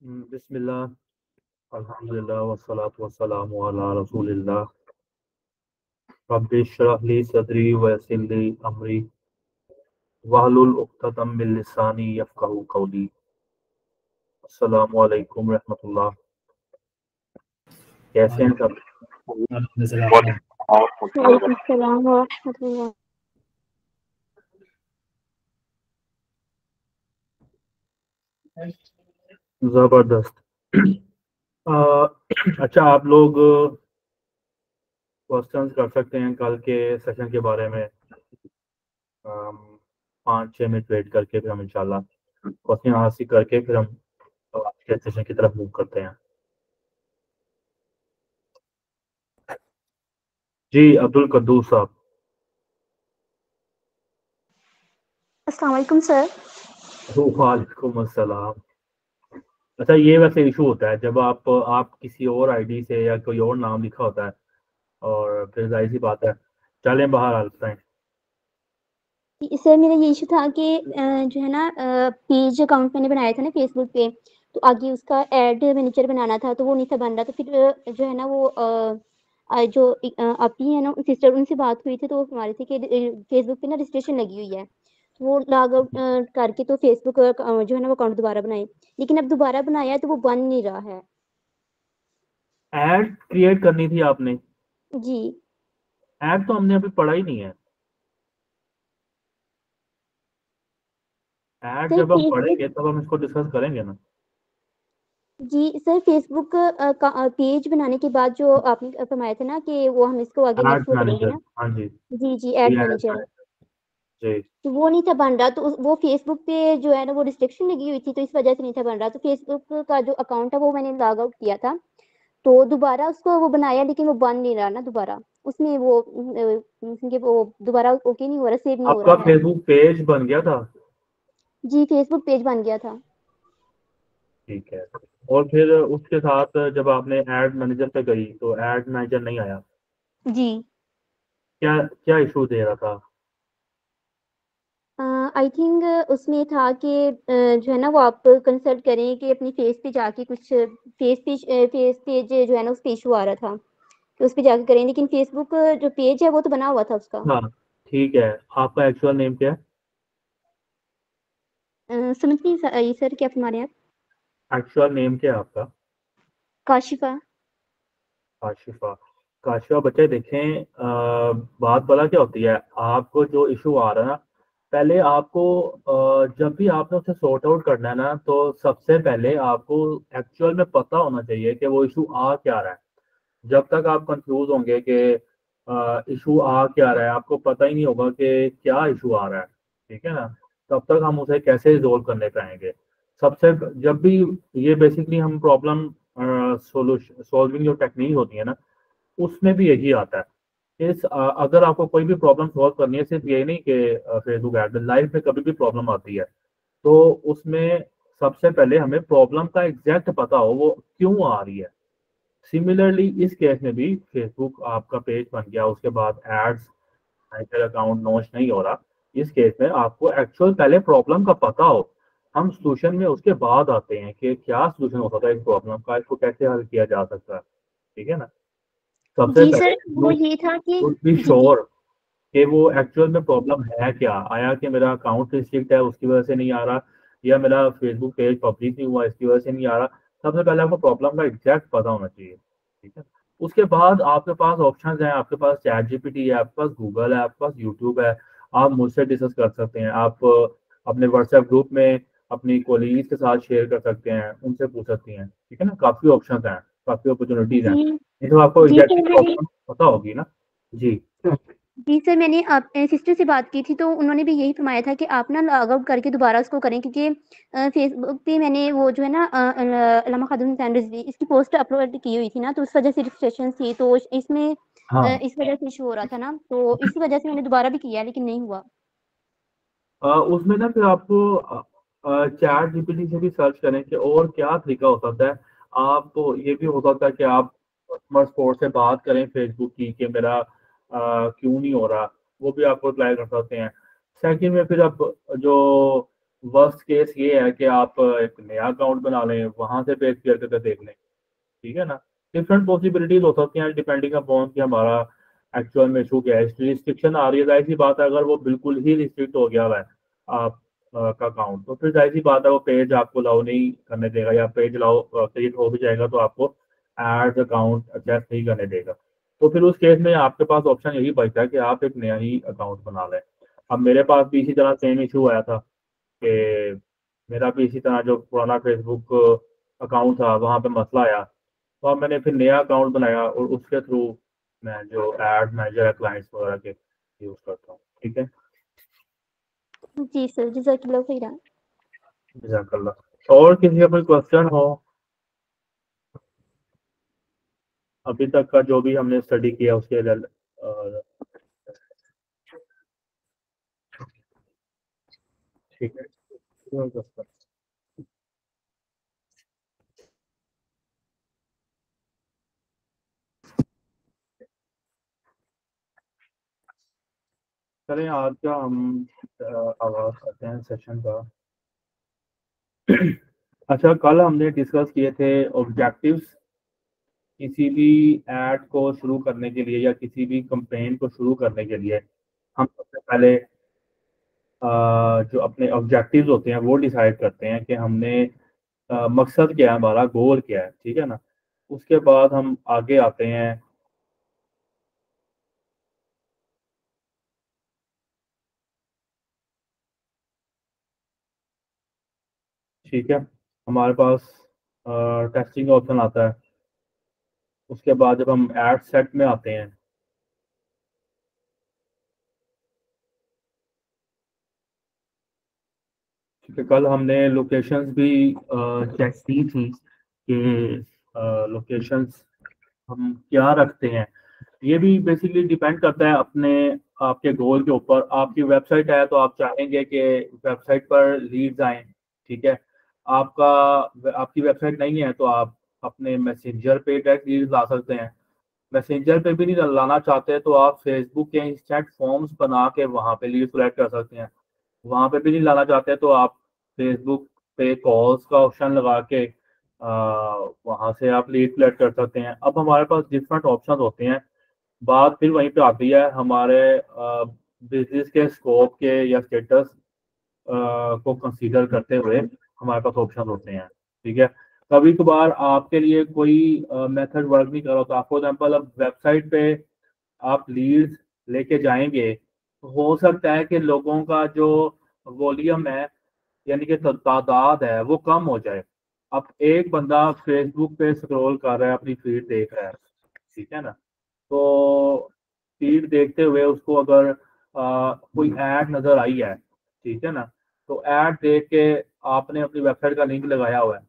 बिस्मिल्लाह, अल्हम्दुलिल्लाह वस्सलातु वस्सलामु अला रसूलिल्लाह। रब्बि इश्रह ली सदरी व यस्सिर ली अमरी वहलुल उक़्दतम मिन लिसानी यफ़क़हू क़ौली। अस्सलामु अलैकुम रहमतुल्लाह। कैसे हैं सब? वालेकुम सलाम व रहमतुल्लाह। ज़बरदस्त। अच्छा, आप लोग क्वेश्चंस कर सकते हैं कल के सेशन के बारे में। 5-6 मिनट वेट करके फिर हम इंशाल्लाह क्वेश्चन आंसर करके फिर हम आज के सेशन की तरफ मूव करते हैं। जी, अब्दुल कद्दूस साहब। अस्सलाम वालेकुम सर। वालेकुम अस्सलाम। अच्छा, ये वैसे इशू होता है जब आप किसी और आईडी से या कोई और नाम लिखा होता है, और फिर जाहिर सी बात है, चलें बाहर आ सकते हैं। सर मेरा ये इशू था कि जो है ना पेज अकाउंट मैंने बनाया था ना फेसबुक पे, तो आगे उसका ऐड मैनेजर बनाना था तो वो नहीं था बन रहा। तो फिर जो है ना वो जो आपकी है ना सिस्टर, उनसे बात हुई थी तो वो बता रहे थे कि फेसबुक पे ना रजिस्ट्रेशन लगी हुई है, तो वो लॉग आउट करके तो फेसबुक जो है ना वो अकाउंट दोबारा बनाए, लेकिन अब दोबारा बनाया है तो वो बन नहीं रहा है। ऐड क्रिएट करनी थी आपने। जी ऐड तो हमने अभी पढ़ा ही नहीं है। ऐड सर जब हम फेसबुक, पढ़ेंगे तब हम इसको डिस्कस करेंगे ना। जी सर फेसबुक का पेज बनाने के बाद जो आपने फरमाया था ना कि वो हम इसको आगे ऐड नेक्स्ट वो करेंगे मैनेजर, ना। हाँ जी। जी जी, ऐड ऐड मैनेजर, मैनेजर। जी। तो वो नहीं था बन रहा। तो वो फेसबुक पे जो है ना वो रिस्ट्रिक्शन लगी हुई थी तो इस वजह से नहीं था बन रहा। तो फेसबुक का जो अकाउंट है वो मैंने लॉग आउट किया था, तो दोबारा उसको वो बनाया लेकिन वो बन नहीं रहा ना दोबारा। उसमें वो उसके वो दोबारा ओके नहीं हो रहा, सेव नहीं हो आपका रहा है। फेसबुक पेज बन गया था? जी फेसबुक पेज बन गया था। ठीक है। और फिर उसके साथ जब आपने ऐड मैनेजर पे गई तो ऐड मैनेजर नहीं आया। जी क्या क्या इशू दे रहा था? आई थिंक उसमें था कि जो है ना वो आप कंसल्ट करें कि अपनी फेस पे जाके कुछ फेस पेज जो है ना उस पे इशू आ रहा था कि उस पे जाके करें, लेकिन फेसबुक जो पेज है वो तो बना हुआ था उसका। हाँ, ठीक है। आपका एक्चुअल नेम क्या है? समझ नहीं ये सर क्या फरमा रहे हैं आप? एक्चुअल नेम क्या है आपका? काशिफा। काशिफा। काशिफा बच्चे देखें, बात पता क्या होती है, आपको जो इशू आ रहा है ना, पहले आपको जब भी आपने उसे सॉर्ट आउट करना है ना, तो सबसे पहले आपको एक्चुअल में पता होना चाहिए कि वो इशू आ क्या रहा है। जब तक आप कंफ्यूज होंगे कि इशू आ क्या रहा है, आपको पता ही नहीं होगा कि क्या इशू आ रहा है, ठीक है ना, तब तक हम उसे कैसे रिजोल्व करने पाएंगे। सबसे जब भी ये बेसिकली हम प्रॉब्लम सोल्यूशन सॉल्विंग जो टेक्निक होती है ना, उसमें भी यही आता है। अगर आपको कोई भी प्रॉब्लम सॉल्व करनी है, सिर्फ यही नहीं कि फेसबुक ऐड, लाइफ में कभी भी प्रॉब्लम आती है, तो उसमें सबसे पहले हमें प्रॉब्लम का एग्जैक्ट पता हो वो क्यों आ रही है। सिमिलरली इस केस में भी फेसबुक आपका पेज बन गया, उसके बाद एड्स मैनेजर अकाउंट लॉन्च नहीं हो रहा। इस केस में आपको एक्चुअल पहले प्रॉब्लम का पता हो। हम सॉल्यूशन में उसके बाद आते हैं कि क्या सॉल्यूशन हो सकता है इस प्रॉब्लम का, इसको कैसे हल किया जा सकता है, ठीक है ना। सबसे जी पहले सर वो ये था कि शुड बी जी जी श्योर कि वो एक्चुअल में प्रॉब्लम है क्या। आया कि मेरा अकाउंट रिस्ट्रिक्ट है उसकी वजह से नहीं आ रहा, या मेरा फेसबुक पेज पब्लिक नहीं हुआ इसकी वजह से नहीं आ रहा। सबसे पहले आपको प्रॉब्लम का एग्जैक्ट पता होना चाहिए, ठीक है। उसके बाद आपके पास ऑप्शंस हैं, आपके पास चैट जीपीटी है, आपके पास गूगल है, आपके पास यूट्यूब है। आप मुझसे डिस्कस कर सकते हैं, आप अपने व्हाट्सएप ग्रुप में अपनी कोलीग्स के साथ शेयर कर सकते हैं, उनसे पूछ सकती हैं, ठीक है ना। काफ़ी ऑप्शंस हैं, काफ़ी अपॉर्चुनिटीज़ हैं। जी इसमें आपको जी सर एग्जैक्टली मैंने प्रॉब्लम पता होगी ना। जी। जी सर मैंने अपने सिस्टर से बात की थी तो उन्होंने भी यही फरमाया था कि आप ना लॉग आउट करके दोबारा उसको करें, क्योंकि फेसबुक पे मैंने वो जो है ना अल्लामा खातून हुसैन रिजवी इसकी पोस्ट अपलोड की हुई थी ना, तो उस वजह से रिस्ट्रिक्शन थी, तो इसमें हाँ, इस वजह से इशू हो रहा था ना, तो इसी वजह से मैंने दोबारा भी किया लेकिन नहीं हुआ। उसमें ना फिर आपको चैट जीपीटी से भी सर्च करें कि और क्या तरीका हो सकता है। आप तो ये भी हो सकता है कि आप कस्टमर सपोर्ट से बात करें फेसबुक की कि मेरा क्यों नहीं हो रहा, वो भी आपको अप्लाई कर सकते हैं। सेकंड में फिर आप जो वर्स्ट केस ये है कि आप एक नया अकाउंट बना लें, वहां से पेज क्लियर करके देख लें, ठीक है ना। डिफरेंट पॉसिबिलिटीज हो सकती हैं डिपेंडिंग अपॉन कि हमारा एक्चुअल में इशू क्या है। रिस्ट्रिक्शन आ रही है, जाहिर सी बात है अगर वो बिल्कुल ही रिस्ट्रिक्ट हो गया हुआ है आप का अकाउंट, तो फिर जाहिर सी बात है वो पेज आपको अलाउ नहीं करने देगा, या पेज अलाउ क्रिएट हो भी जाएगा तो आपको एड अकाउंट एक्सेस नहीं करने देगा। तो फिर उस केस में आपके पास ऑप्शन यही बचता है कि आप एक नया ही अकाउंट बना लें। अब मेरे पास भी इसी तरह सेम इशू आया था कि मेरा भी इसी तरह जो पुराना फेसबुक अकाउंट था वहाँ पे मसला आया, तो अब मैंने फिर नया अकाउंट बनाया और उसके थ्रू मैं जो एड मैनेजर है क्लाइंट्स वगैरह के यूज़ करता हूँ। ठीक है, जी सर, जज़ाकल्लाह खैरा। जज़ाकल्लाह। और किसी का कोई क्वेश्चन हो अभी तक का जो भी हमने स्टडी किया उसके ठीक है, चलें आज का हम आगाज करते हैं सेशन का। अच्छा, कल हमने डिस्कस किए थे ऑब्जेक्टिव्स किसी भी ऐड को शुरू करने के लिए या किसी भी कंपेन को शुरू करने के लिए। हम सबसे पहले जो अपने ऑब्जेक्टिव्स होते हैं वो डिसाइड करते हैं कि हमने मकसद क्या है, हमारा गोल क्या है, ठीक है ना। उसके बाद हम आगे आते हैं। ठीक है, हमारे पास टेस्टिंग ऑप्शन आता है। उसके बाद जब हम एड सेट में आते हैं, ठीक है, कल हमने लोकेशंस भी चेक की थी कि लोकेशंस हम क्या रखते हैं। ये भी बेसिकली डिपेंड करता है अपने आपके गोल के ऊपर। आपकी वेबसाइट है तो आप चाहेंगे कि वेबसाइट पर लीड्स आए, ठीक है। आपका आपकी वेबसाइट नहीं है तो आप अपने मैसेंजर पे डायरेक्ट लीड्स ला सकते हैं। मैसेंजर पे भी नहीं लाना चाहते तो आप फेसबुक के इंस्टेंट फॉर्म्स बना के वहाँ पे लीड कलेक्ट कर सकते हैं। वहाँ पे भी नहीं लाना चाहते तो आप फेसबुक पे कॉल्स का ऑप्शन लगा के वहाँ से आप लीड कलेक्ट कर सकते हैं। अब हमारे पास डिफरेंट ऑप्शन होते हैं। बात फिर वहीं पे आती है हमारे बिजनेस के स्कोप के या स्टेटस को कंसीडर करते हुए हमारे पास ऑप्शन होते हैं, ठीक है। कभी कभार आपके लिए कोई मेथड वर्क नहीं कर रहा, तो आप फॉर एग्जाम्पल अब वेबसाइट पे आप लीड्स लेके जाएंगे तो हो सकता है कि लोगों का जो वॉल्यूम है यानी कि तादाद है वो कम हो जाए। अब एक बंदा फेसबुक पे स्क्रॉल कर रहा है, अपनी फीड देख रहा है, ठीक है ना। तो फीड देखते हुए उसको अगर कोई ऐड नजर आई है, ठीक है ना, तो ऐड देख के आपने अपनी वेबसाइट का लिंक लगाया हुआ है।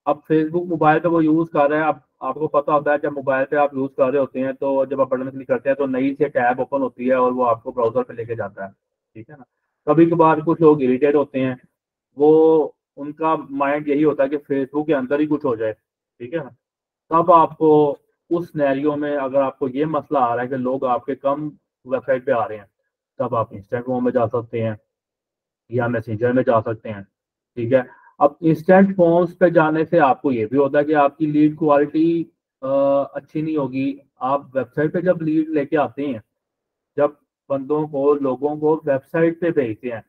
अब फेसबुक मोबाइल पे वो यूज कर रहे हैं। अब आपको पता होता है जब मोबाइल पे आप यूज कर रहे होते हैं तो जब आप बटन क्लिक करते हैं तो नई से टैब ओपन होती है और वो आपको ब्राउजर पे लेके जाता है, ठीक है ना। कभी कभार कुछ लोग इरिटेट होते हैं, वो उनका माइंड यही होता है कि फेसबुक के अंदर ही कुछ हो जाए, ठीक है ना। तब आपको उस सिनेरियो में अगर आपको ये मसला आ रहा है कि लोग आपके कम वेबसाइट पे आ रहे हैं, तब आप इंस्टाग्राम में जा सकते हैं या मैसेंजर में जा सकते हैं, ठीक है। अब इंस्टेंट फॉर्म्स पे जाने से आपको ये भी होता है कि आपकी लीड क्वालिटी अच्छी नहीं होगी। आप वेबसाइट पे जब लीड लेके आते हैं, जब बंदों को लोगों को वेबसाइट पे भेजते हैं,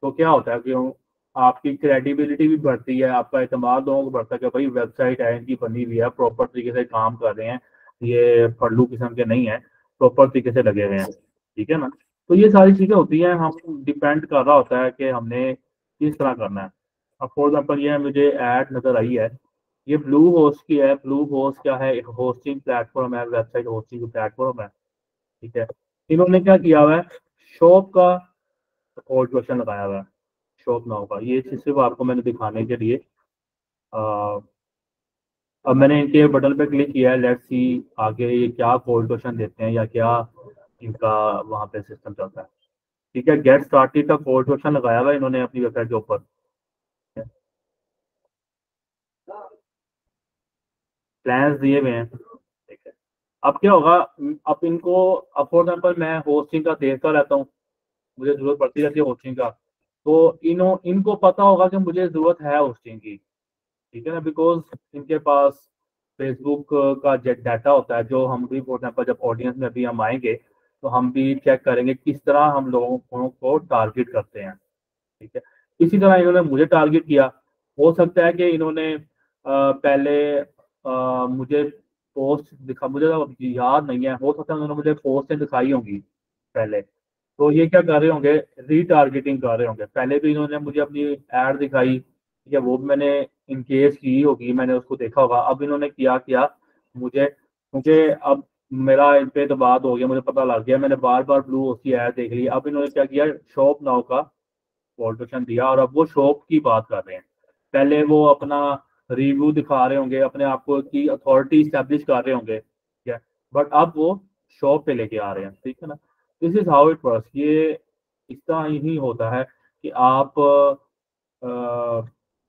तो क्या होता है कि आपकी क्रेडिबिलिटी भी बढ़ती है, आपका एतमाद लोगों को बढ़ता है कि भाई वेबसाइट है इनकी बनी हुई है, प्रॉपर तरीके से काम कर रहे हैं, ये फल्लू किस्म के नहीं है, प्रॉपर तरीके से लगे हुए हैं, ठीक है ना। तो ये सारी चीजें होती हैं, हम डिपेंड कर रहा होता है कि हमने किस तरह करना है। अब फॉर एग्जाम्पल ये मुझे ऐड नजर आई है, ये ब्लू होस्ट की है। ब्लू होस्ट क्या है, एक होस्टिंग प्लेटफॉर्म है, वेबसाइट होस्टिंग प्लेटफॉर्म है, ठीक है। इन्होंने क्या किया हुआ है, शॉप का कोड क्वेश्चन लगाया हुआ है, शॉप नाउ का। ये चीज सिर्फ आपको मैंने दिखाने के लिए अब मैंने इनके बटन पे क्लिक किया है। लेट्स सी आगे ये क्या कोड क्वेश्चन देते हैं या क्या इनका वहाँ पे सिस्टम चलता है, ठीक है। गेट स्टार्टेड का कोड क्वेश्चन लगाया हुआ है इन्होंने अपनी वेबसाइट के ऊपर, प्लान्स दिए हुए हैं, ठीक है। अब क्या होगा, अब इनको अब फॉर एग्जाम्पल मैं होस्टिंग का देखता रहता हूँ, मुझे जरूरत पड़ती रहती है होस्टिंग का। तो इनको पता होगा कि मुझे ज़रूरत है उस चीज़ की, ठीक है ना, बिकॉज इनके पास फेसबुक का डाटा होता है, जो हम भी फॉर एग्जाम्पल जब ऑडियंस में भी हम आएंगे तो हम भी चेक करेंगे किस तरह हम लोगों को टारगेट करते हैं, ठीक है। इसी तरह इन्होंने मुझे टारगेट किया। हो सकता है कि इन्होंने पहले मुझे पोस्ट दिखा, मुझे तो याद नहीं है, हो सकता है उन्होंने मुझे पोस्ट दिखाई होंगी पहले, तो ये क्या कर रहे होंगे, रीटारगेटिंग कर रहे होंगे। पहले भी इन्होंने मुझे अपनी एड दिखाई, ठीक है, वो भी मैंने इनकेस की होगी, मैंने उसको देखा होगा। अब इन्होंने क्या किया, मुझे क्योंकि अब मेरा इन पे दबाव हो गया, मुझे पता लग गया, मैंने बार बार ब्लू उसकी ऐड देख ली। अब इन्होंने क्या किया, शॉप नाउ का वॉल्टेशन दिया और अब वो शॉप की बात कर रहे हैं। पहले वो अपना रिव्यू दिखा रहे होंगे, अपने आप को की अथॉरिटी स्टैब्लिश कर रहे होंगे, ठीक है, बट अब वो शॉप पे लेके आ रहे हैं, ठीक है ना। This is how it works. ये इस तरह ही होता है कि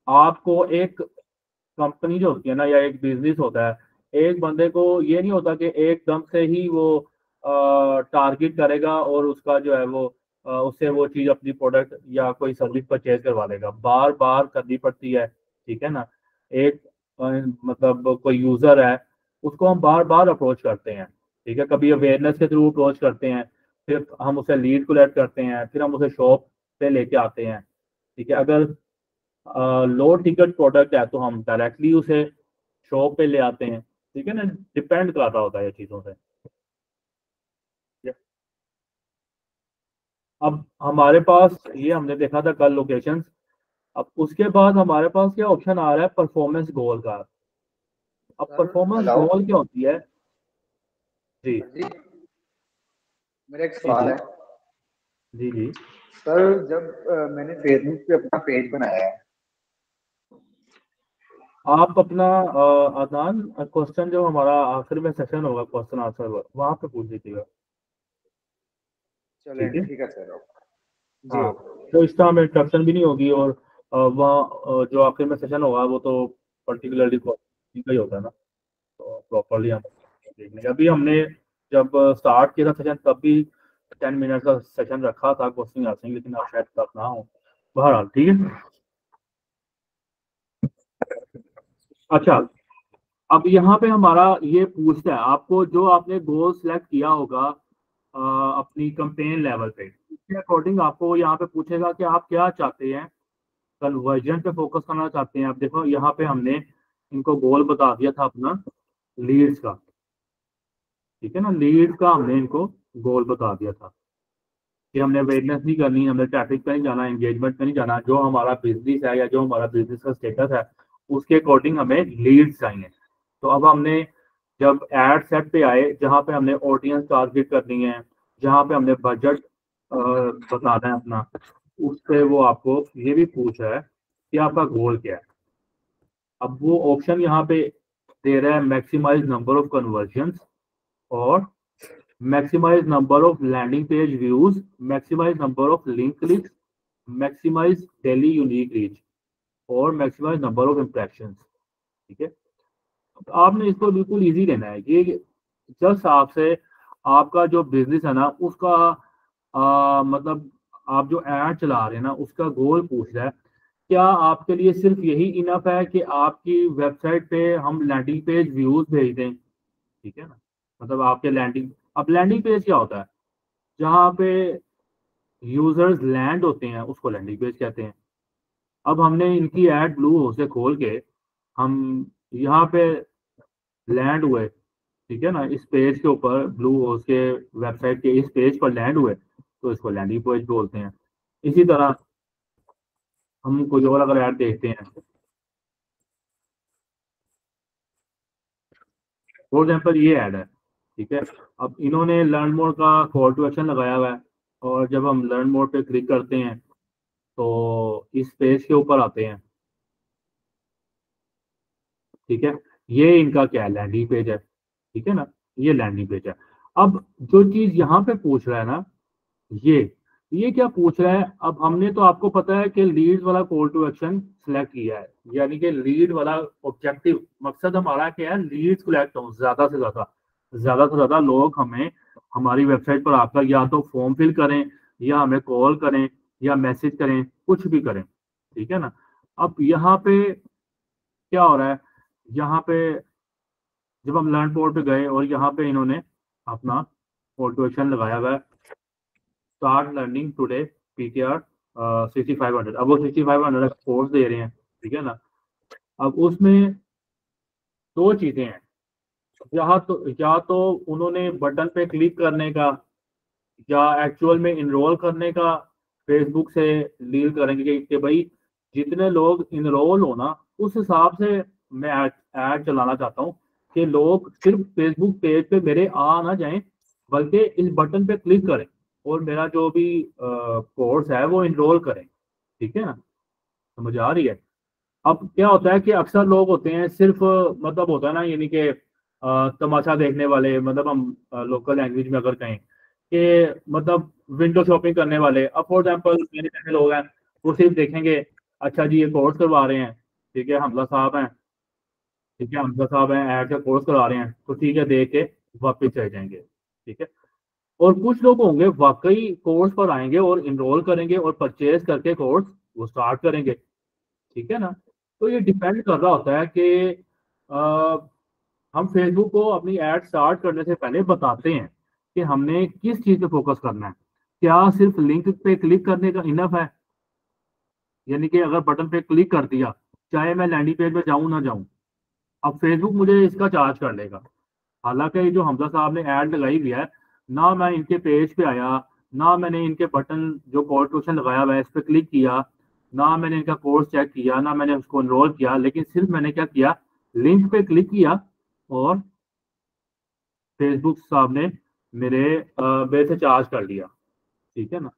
आपको एक कंपनी जो होती है ना, या एक बिजनेस होता है, एक बंदे को ये नहीं होता कि एकदम से ही वो टारगेट करेगा और उसका जो है वो उससे वो चीज अपनी प्रोडक्ट या कोई सर्विस परचेज करवा लेगा, बार बार करनी पड़ती है, ठीक है ना। एक मतलब कोई यूजर है, उसको हम बार बार अप्रोच करते हैं, ठीक है, कभी अवेयरनेस के थ्रू अप्रोच करते हैं, फिर हम उसे लीड कलेक्ट करते हैं, फिर हम उसे शॉप पे लेके आते हैं, ठीक है। अगर लो टिकट प्रोडक्ट है तो हम डायरेक्टली उसे शॉप पे ले आते हैं, ठीक है ना, डिपेंड कर रहा होता है ये चीज़ों से। अब हमारे पास ये हमने देखा था कल लोकेशंस। अब उसके बाद हमारे पास क्या ऑप्शन आ रहा है, परफॉर्मेंस गोल का। अब सर परफॉर्मेंस हेलो। गोल क्या होती है? जी हाँ जी, मेरा एक जी सवाल जी है। जी जी। सर जब मैंने फेसबुक पे अपना पेज बनाया है। आप अपना अदनान क्वेश्चन जो हमारा आखिर में सेशन होगा क्वेश्चन आंसर, वहां पे पूछ दीजिएगा, चलें ठीक है। ठीक है सर। जी हाँ, ओके। तो इस तरह में इंट्रप्शन भी नहीं होगी, और वहाँ जो आखिर में सेशन होगा वो तो पर्टिकुलरली क्वेश्चन का ही होता है ना, तो प्रॉपरली हम देख लेंगे। अभी हमने जब स्टार्ट किया था सेशन तब भी 10 मिनट का सेशन रखा था क्वेश्चन आंसरिंग, लेकिन आप शायद तब ना हो। बहरहाल ठीक है। अच्छा, अब यहाँ पे हमारा ये पूछता है आपको, जो आपने गोल सेलेक्ट किया होगा अपनी कंपेन लेवल पे, उसके अकॉर्डिंग आपको यहाँ पे पूछेगा कि आप क्या चाहते हैं, कन्वर्जन पे फोकस करना चाहते हैं। आप देखो यहाँ पे हमने इनको गोल बता दिया था अपना लीड्स का, ठीक है ना, लीड्स का हमने इनको गोल बता दिया था कि हमने अवेयरनेस नहीं करनी, हमने ट्रैफिक पे नहीं जाना, एंगेजमेंट पे नहीं जाना, जो हमारा बिजनेस है या जो हमारा बिजनेस का स्टेटस है उसके अकॉर्डिंग हमें लीड्स चाहिए। तो अब हमने जब एड सेट पे आए, जहाँ पे हमने ऑडियंस टारगेट करनी है, जहाँ पे हमने बजट बताना है अपना, उस पे वो आपको ये भी पूछ रहा है कि आपका गोल क्या है। अब वो ऑप्शन यहाँ पे दे रहा है, मैक्सिमाइज नंबर ऑफ कन्वर्जन, और maximise number of landing page views, maximise number of link clicks, maximise daily unique reach, और मैक्सिमाइज नंबर ऑफ इंप्रेशन, ठीक है। तो आपने इसको बिल्कुल इजी लेना है, ये जस्ट आपसे आपका जो बिजनेस है ना उसका मतलब आप जो एड चला रहे हैं ना उसका गोल पूछ रहा है। क्या आपके लिए सिर्फ यही इनफ है कि आपकी वेबसाइट पे हम लैंडिंग पेज व्यूज भेज दें, ठीक है ना, मतलब आपके लैंडिंग, अब लैंडिंग पेज क्या होता है, जहाँ पे यूजर्स लैंड होते हैं उसको लैंडिंग पेज कहते हैं। अब हमने इनकी ऐड ब्लू से खोल के हम यहाँ पे लैंड हुए, ठीक है ना, इस पेज के ऊपर ब्लू हाउस के वेबसाइट के इस पेज पर लैंड हुए, तो इसको लैंडिंग पेज बोलते हैं। इसी तरह हम कोई और अगर ऐड देखते हैं, फॉर एग्जाम्पल ये ऐड है, ठीक है। अब इन्होंने लर्न मोर का कॉल टू एक्शन लगाया हुआ है, और जब हम लर्न मोर पे क्लिक करते हैं तो इस पेज के ऊपर आते हैं, ठीक है। ये इनका क्या है, लैंडिंग पेज है, ठीक है ना, ये लैंडिंग पेज है। अब जो चीज यहाँ पे पूछ रहा है ना, ये ये क्या पूछ रहा है, अब हमने तो आपको पता है कि लीड वाला कॉल टू एक्शन सिलेक्ट किया है, यानी कि लीड वाला ऑब्जेक्टिव मकसद हमारा क्या है, लीड्स कलेक्ट हो, ज्यादा से ज्यादा लोग हमें हमारी वेबसाइट पर आकर या तो फॉर्म फिल करें, या हमें कॉल करें, या मैसेज करें, कुछ भी करें, ठीक है ना। अब यहाँ पे क्या हो रहा है, यहाँ पे जब हम लर्न पोर्ट पे गए और यहाँ पे इन्होंने अपना कॉल टू एक्शन लगाया हुआ है, स्टार्ट लर्निंग टुडे PTR 6500। अब वो 6500 कोर्स दे रहे हैं, ठीक है ना। अब उसमें दो चीजें हैं, या तो उन्होंने बटन पे क्लिक करने का या एक्चुअल में इनरोल करने का फेसबुक से डील करेंगे कि भाई जितने लोग इनरोल हो ना, उस हिसाब से मैं ऐड चलाना चाहता हूँ कि लोग सिर्फ फेसबुक पेज पे मेरे आ ना जाएं, बल्कि इस बटन पे क्लिक करें और मेरा जो भी कोर्स है वो इनरोल करें, ठीक है ना। समझ आ रही है। अब क्या होता है कि अक्सर लोग होते हैं सिर्फ मतलब होता है ना, यानी कि तमाशा देखने वाले, मतलब हम लोकल लैंग्वेज में अगर कहें कि मतलब विंडो शॉपिंग करने वाले। अब फॉर एग्जांपल मेरे जैसे लोग हैं, वो सिर्फ देखेंगे अच्छा जी ये कोर्स करवा रहे हैं, ठीक है, हमजा साहब हैं, ठीक है, हमजा साहब हैं ऐड का कोर्स करवा रहे हैं, तो ठीक है देख के वापस चले जाएंगे, ठीक है। और कुछ लोग होंगे वाकई कोर्स पर आएंगे और इनरोल करेंगे और परचेज करके कोर्स वो स्टार्ट करेंगे, ठीक है ना। तो ये डिपेंड कर रहा होता है कि हम फेसबुक को अपनी एड स्टार्ट करने से पहले बताते हैं कि हमने किस चीज पे फोकस करना है। क्या सिर्फ लिंक पे क्लिक करने का इनफ है, यानी कि अगर बटन पे क्लिक कर दिया, चाहे मैं लैंडिंग पेज पे जाऊं ना जाऊं, अब फेसबुक मुझे इसका चार्ज कर लेगा। हालांकि ये जो हमजा साहब ने ऐड लगाई हुई है, ना मैं इनके पेज पे आया, ना मैंने इनके बटन जो कॉल टू एक्शन लगाया हुआ है इस पर क्लिक किया, ना मैंने इनका कोर्स चेक किया, ना मैंने उसको एनरोल किया, लेकिन सिर्फ मैंने क्या किया, लिंक पे क्लिक किया और फेसबुक साहब ने मेरे से चार्ज कर लिया, ठीक है ना।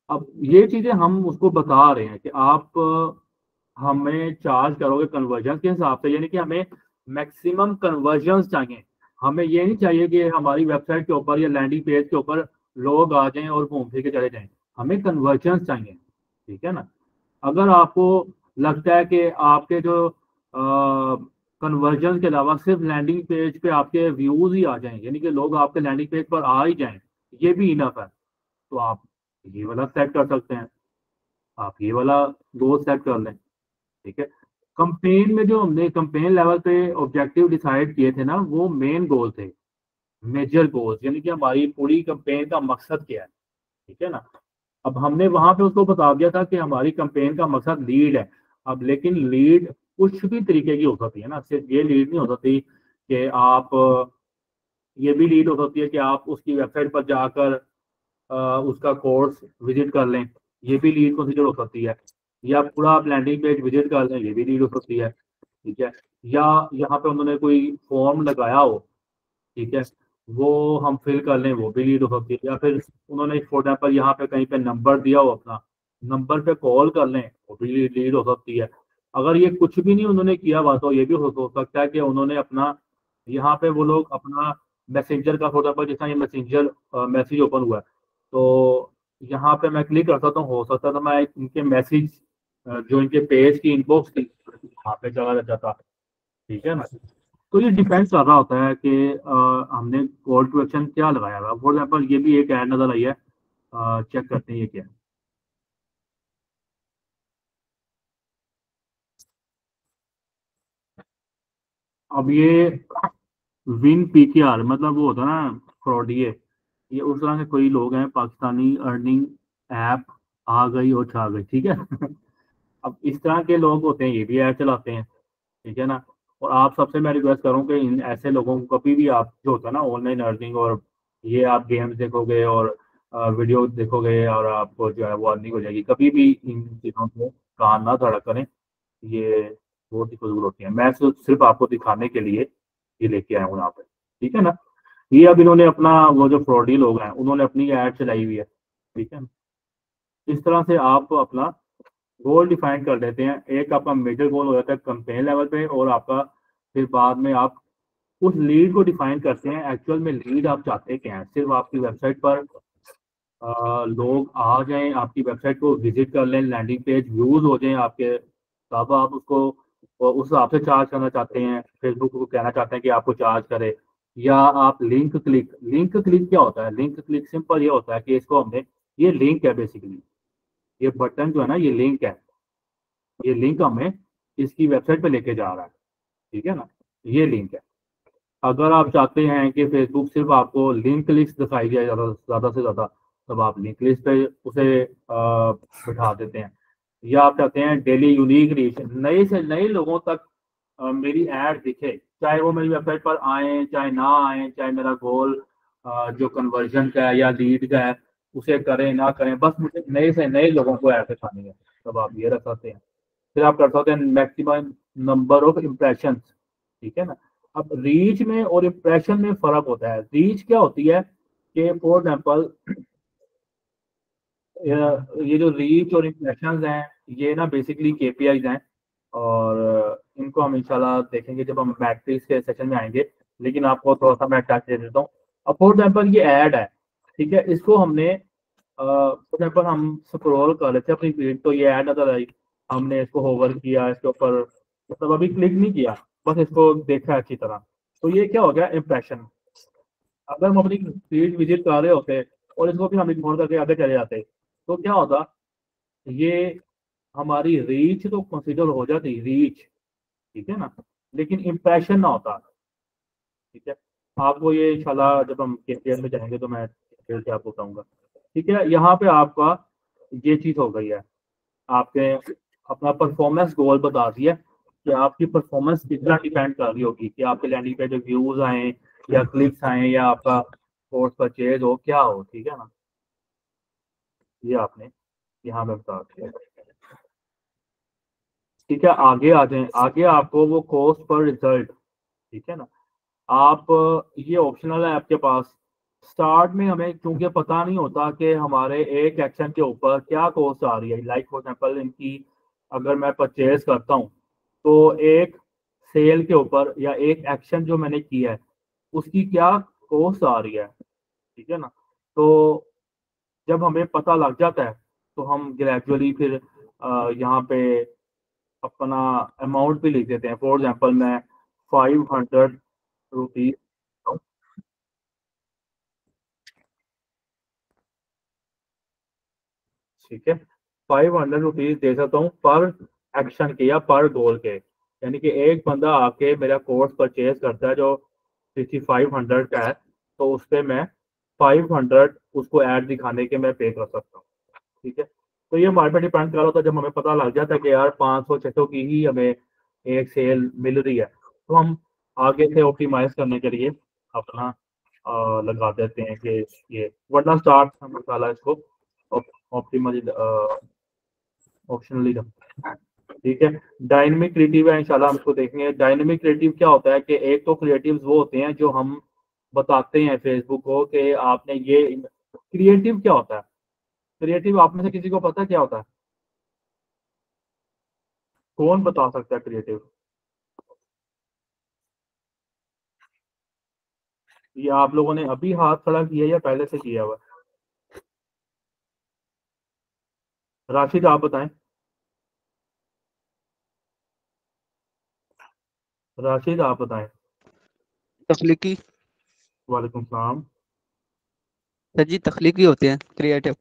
अब ये चीजें हम उसको बता रहे हैं कि आप हमें चार्ज करोगे कन्वर्जन के हिसाब से, यानी कि हमें मैक्सिमम कन्वर्जन चाहिए। हमें ये नहीं चाहिए कि हमारी वेबसाइट के ऊपर या लैंडिंग पेज के ऊपर लोग आ जाएं और घूम फिर के चले जाएं, हमें कन्वर्जन चाहिए, ठीक है ना। अगर आपको लगता है कि आपके जो कन्वर्जन के अलावा सिर्फ लैंडिंग पेज पे आपके व्यूज ही आ जाएं, यानी कि लोग आपके लैंडिंग पेज पर आ ही जाएं, ये भी इनफ है, तो आप ये वाला सेट कर सकते हैं, आप ये वाला गोल सेट कर लें, ठीक है। कंपेन में जो हमने कंपेन लेवल पे ऑब्जेक्टिव डिसाइड किए थे ना, वो मेन गोल थे, मेजर गोल्स, यानी कि हमारी पूरी कंपेन का मकसद क्या है, ठीक है ना। अब हमने वहां पे उसको बता दिया था कि हमारी कंपेन का मकसद लीड है। अब लेकिन लीड कुछ भी तरीके की हो सकती है ना, सिर्फ ये लीड नहीं हो सकती कि आप ये भी लीड हो सकती है कि आप उसकी वेबसाइट पर जाकर उसका कोर्स विजिट कर लें, ये भी लीड कंसिडर हो सकती है। या पूरा आप लैंडिंग पेज विजिट कर लें, ये भी लीड हो सकती है, ठीक है। या यहाँ पे उन्होंने कोई फॉर्म लगाया हो, ठीक है, वो हम फिल कर लें, वो भी लीड हो सकती है। या फिर उन्होंने फॉर एग्जाम्पल यहाँ पे कहीं पे नंबर दिया हो, अपना नंबर पे कॉल कर लें, वो भी लीड हो सकती है। अगर ये कुछ भी नहीं उन्होंने किया हुआ, तो ये भी हो सकता है कि उन्होंने अपना यहाँ पे वो लोग अपना मैसेंजर का फॉर एग्जाम्पल, जितना ये मैसेंजर मैसेज ओपन हुआ है, तो यहाँ पे मैं क्लिक करता तो हो सकता था मैं इनके मैसेज जो इनके पेज की इनबॉक्स थी वहाँ पे चला जाता, ठीक है ना। तो ये डिपेंड कर रहा होता है कि हमने कॉल टू एक्शन क्या लगाया हुआ है। फॉर एग्जाम्पल ये भी एक ऐड नजर आई है, चेक करते हैं ये क्या है। अब ये विन PKR मतलब वो होता है ना फ्रॉडिये, ये उस तरह के कोई लोग हैं, पाकिस्तानी अर्निंग ऐप आ गई और छा गई, ठीक है। अब इस तरह के लोग होते हैं, ये भी ऐड चलाते हैं, ठीक है ना। और आप सबसे मैं रिक्वेस्ट करूँ कि इन ऐसे लोगों को कभी भी आप जो होता है ना ऑनलाइन अर्निंग, और ये आप गेम्स देखोगे और वीडियो देखोगे और आपको जो है वो अर्निंग हो जाएगी, कभी भी इन चीज़ों को कान ना धड़ा करें। ये बहुत ही फजूल होती है, मैं सिर्फ आपको दिखाने के लिए ये लेके आया हूँ यहाँ पे, ठीक है ना। ये अब इन्होंने अपना वो जो फ्रॉडी लोग हैं उन्होंने अपनी ऐड चलाई हुई है, ठीक है। इस तरह से आप अपना गोल डिफाइन कर देते हैं। एक आपका मेजर गोल हो जाता है कंपेन लेवल पे, और आपका फिर बाद में आप उस लीड को डिफाइन करते हैं, एक्चुअल में लीड आप चाहते क्या हैं। सिर्फ आपकी वेबसाइट पर लोग आ जाएं, आपकी वेबसाइट को विजिट कर लें, लैंडिंग पेज व्यूज हो जाएं आपके, तब आप उसको उस हिसाब से चार्ज करना चाहते हैं, फेसबुक को कहना चाहते हैं कि आपको चार्ज करे। या आप लिंक क्लिक क्या होता है, लिंक क्लिक सिंपल ये होता है कि इसको हमने, ये लिंक है बेसिकली, ये बटन जो है ना, ये लिंक है, ये लिंक हमें इसकी वेबसाइट पे लेके जा रहा है, ठीक है ना, ये लिंक है। अगर आप चाहते हैं कि फेसबुक सिर्फ आपको लिंक लिस्ट दिखाई जाए ज़्यादा से ज़्यादा, तब आप लिंक लिस्ट पे उसे बिठा देते हैं। या आप चाहते हैं डेली यूनिक रीच, नए से नए लोगों तक मेरी ऐड दिखे, चाहे वो मेरी वेबसाइट पर आए चाहे ना आए, चाहे मेरा गोल जो कन्वर्जन का है या लीड का है उसे करें ना करें, बस मुझे नए से नए लोगों को ऐड दिखानी है, तब आप ये रख सकते हैं। फिर आप कर सकते हैं मैक्सिमम नंबर ऑफ इम्प्रेशन, ठीक है ना। अब रीच में और इम्प्रेशन में फर्क होता है। रीच क्या होती है कि फॉर एग्जाम्पल ये जो रीच और इम्प्रेशन हैं, ये ना बेसिकली केपीआईज हैं, और इनको हम इंशाल्लाह देखेंगे जब हम मैट्रिक्स के सेशन में आएंगे, लेकिन आपको थोड़ा सा मैं टच दे देता हूँ। अब फॉर एग्जाम्पल ये ऐड है, ठीक है, इसको हमने फॉर एग्जाम्पल हम स्क्रॉल कर रहे थे अपनी फीड, तो ये ऐड नजर आई, हमने इसको होवर किया, इसके ऊपर मतलब अभी क्लिक नहीं किया, बस इसको देखा अच्छी तरह, तो ये क्या हो गया, इम्प्रेशन। अगर हम अपनी फीड विजिट कर रहे होते और इसको भी हम इग्नोर करके आगे चले जाते, तो क्या होता, ये हमारी रीच तो कंसिडर हो जाती, रीच, ठीक है ना, लेकिन इम्प्रेशन ना होता, ठीक है। आपको ये इंशाल्लाह जब हम केपीएल में जाएंगे तो मैं डिटेल से आपको बताऊंगा, ठीक है। यहाँ पे आपका ये चीज हो गई है, आपने अपना परफॉर्मेंस गोल बता दिया कि आपकी परफॉर्मेंस कितना डिपेंड कर रही होगी कि आपके लैंडिंग पे जो व्यूज आए या क्लिक्स आए या आपका कोर्स परचेज हो, क्या हो, ठीक है ना, ये आपने यहाँ पे बता दिया, ठीक है। आगे आ जाए, आगे आपको वो कोर्स पर रिजल्ट, ठीक है ना, आप ये ऑप्शनल है आपके पास। स्टार्ट में हमें क्योंकि पता नहीं होता कि हमारे एक एक्शन के ऊपर क्या कॉस्ट आ रही है, लाइक फॉर एग्जाम्पल इनकी अगर मैं परचेज करता हूँ तो एक सेल के ऊपर या एक एक्शन जो मैंने किया है उसकी क्या कॉस्ट आ रही है, ठीक है ना। तो जब हमें पता लग जाता है तो हम ग्रेजुअली फिर यहाँ पे अपना अमाउंट भी लिख देते हैं। फॉर एग्जाम्पल मैं 500 रुपीज, ठीक है, 500 रुपीज दे सकता हूँ पर एक्शन के या पर गोल के, यानी कि एक बंदा आके मेरा कोर्स परचेज करता है जो 500 का है, तो उस पर मैं 500 उसको ऐड दिखाने के मैं पे कर सकता हूँ, ठीक है। तो ये हमारे पे डिपेंड कर रहा होता है, जब हमें पता लग जाता है कि यार 500-600 की ही हमें एक सेल मिल रही है, तो हम आगे से ऑप्टिमाइज करने के लिए अपना लगा देते हैं कि ये, वरना स्टार्ट हम निकाला इसको ऑप्टिमली ऑप्शनली, ठीक है। डायनेमिक क्रिएटिव है, इंशाल्लाह हम इसको देखेंगे। डायनेमिक क्रिएटिव क्या होता है कि एक तो क्रिएटिव्स वो होते हैं जो हम बताते हैं फेसबुक को कि आपने ये, क्रिएटिव क्या होता है, क्रिएटिव आप में से किसी को पता है क्या होता है, कौन बता सकता है क्रिएटिव? ये आप लोगों ने अभी हाथ खड़ा किया या पहले से किया हुआ? राशिद आप बताएं, राशिद आप बताएं। तख्लीकी। वालेकुम सलाम। सर जी तख्लीकी होते हैं क्रिएटिव।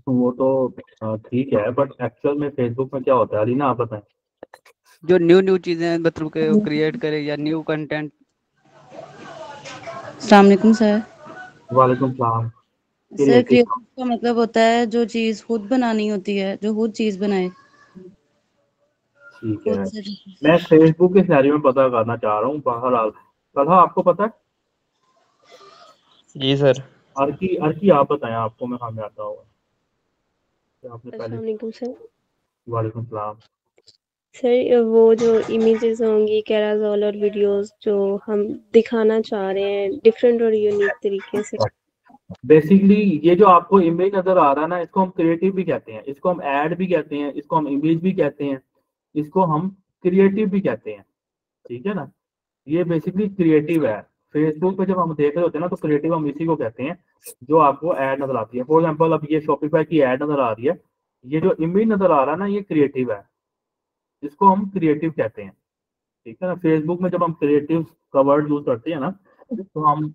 वो तो ठीक है, बट एक्चुअल में फेसबुक में क्या होता है, अलीना आप बताएं। जो न्यू चीजें मतलब के क्रिएट करे या न्यू कंटेंट। अस्सलाम वालेकुम सर। वालेकुम सलाम। सर क्रिएटिव, क्रिएटिव का मतलब होता है जो चीज खुद बनानी होती है, जो खुद चीज बनाए। ठीक खुद है। से। मैं फेसबुक के सिनेरियो में पता करना चाह रहा हूँ, बहरहाल कहा आपको पता है? जी सर। अर्की, अर्की आप बताएं, आपको मैं हमें आता होगा कि आपने पहले। अस्सलाम वालेकुम सर। वालेकुम सलाम। सर वो जो इमेजेस होंगी कैराजोल और वीडियोस जो हम दिखाना चाह रहे हैं डिफरेंट और यूनिक तरीके से। बेसिकली ये जो आपको इमेज नजर आ रहा है ना, इसको हम क्रिएटिव भी कहते हैं, इसको हम ऐड भी कहते हैं, इसको हम इमेज भी कहते हैं, इसको हम क्रिएटिव भी कहते हैं, ठीक है ना। ये बेसिकली क्रिएटिव है। फेसबुक पे जब हम देख रहे होते हैं ना, तो क्रिएटिव हम इसी को कहते हैं जो आपको ऐड नजर आती है। फॉर एग्जाम्पल अब ये शॉपिफाई की ऐड नजर आ रही है, ये जो इमेज नजर आ रहा है ना, ये क्रिएटिव है, इसको हम क्रिएटिव कहते हैं, ठीक है ना। फेसबुक में जब हम क्रिएटिव का वर्ड यूज करते हैं ना, तो हम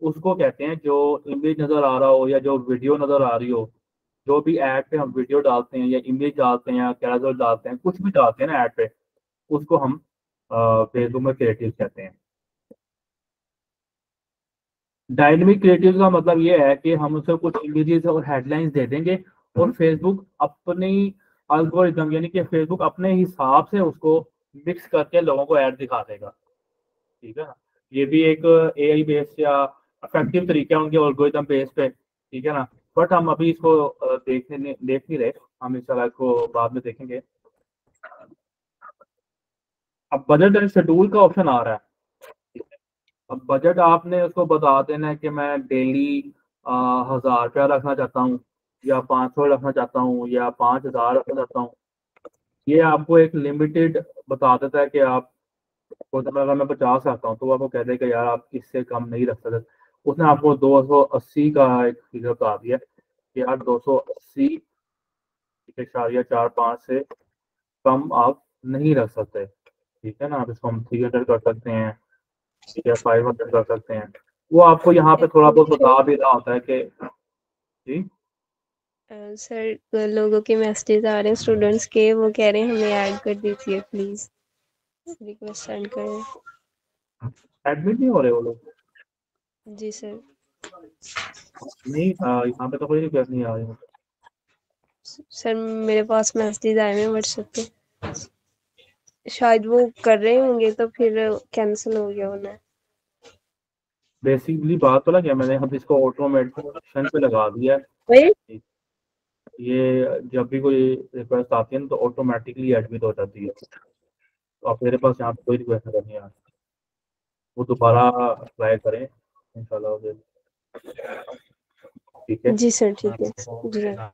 उसको कहते हैं जो इमेज नजर आ रहा हो या जो वीडियो नजर आ रही हो, जो भी ऐड पे हम वीडियो डालते हैं या इमेज डालते हैं या कैरोसेल डालते हैं, कुछ भी डालते हैं ना ऐड पे, उसको हम फेसबुक में क्रिएटिव कहते हैं। डायनेमिक क्रिएटिव का मतलब ये है कि हम उसे कुछ इमेजेस और हेडलाइंस दे देंगे और फेसबुक अपनी एल्गोरिथम यानी कि फेसबुक अपने हिसाब से उसको मिक्स करके लोगों को ऐड दिखा देगा। ठीक है ना, ये भी एक एआई बेस्ड या इफेक्टिव तरीके हैं उनके एल्गोरिथम बेस पे। ठीक है ना, बट हम अभी इसको देख नहीं रहे, हम इस तरह को बाद में देखेंगे। अब बजट एंड शेड्यूल का ऑप्शन आ रहा है। अब बजट आपने उसको बता देना है कि मैं डेली 1000 रुपया रखना चाहता हूँ या 500 रखना चाहता हूँ या 5000 रखना चाहता हूँ। ये आपको एक लिमिटेड बता देता है कि आप अगर मैं 50 रखता हूँ तो वो आपको कह देगा यार आप इससे कम नहीं रख सकते। उसने आपको 280 का एक फिगर बता दिया कि यार 280 इशारिया 45 से कम आप नहीं रख सकते। ठीक है ना, आप इसको हम 300 कर सकते हैं या 500 कर सकते हैं। वो आपको यहाँ पे थोड़ा बहुत बता भी रहा होता है कि जी सर लोगों के मैसेजेस आ रहे हैं स्टूडेंट्स के, वो कह रहे हैं हमें ऐड कर दीजिए प्लीज, रिक्वेस्ट सेंड करें। एडमिट नहीं हो रहे वो लोग। जी सर। नहीं यहाँ पे तो कोई रिक्वेस्ट नहीं आ रही। सर मेरे पास मैसेजेस आए हैं व्हाट्सएप पे, शायद वो कर रहे होंगे तो फिर कैंसिल हो गया होना। बेसिकली बात तो ना क्या, मैंने हम इसको ऑटोमेशन पे लगा दिया है। वही ये जब भी कोई रिक्वेस्ट आती है ना तो ऑटोमेटिकली एडमिट हो जाती है। तो आप मेरे पास यहाँ पे कोई रिक्वेस्ट नहीं करनी है, वो दोबारा अप्लाई करें इंशाल्लाह हो जाएगी। ठीक है जी सर, ठीक है जी सर।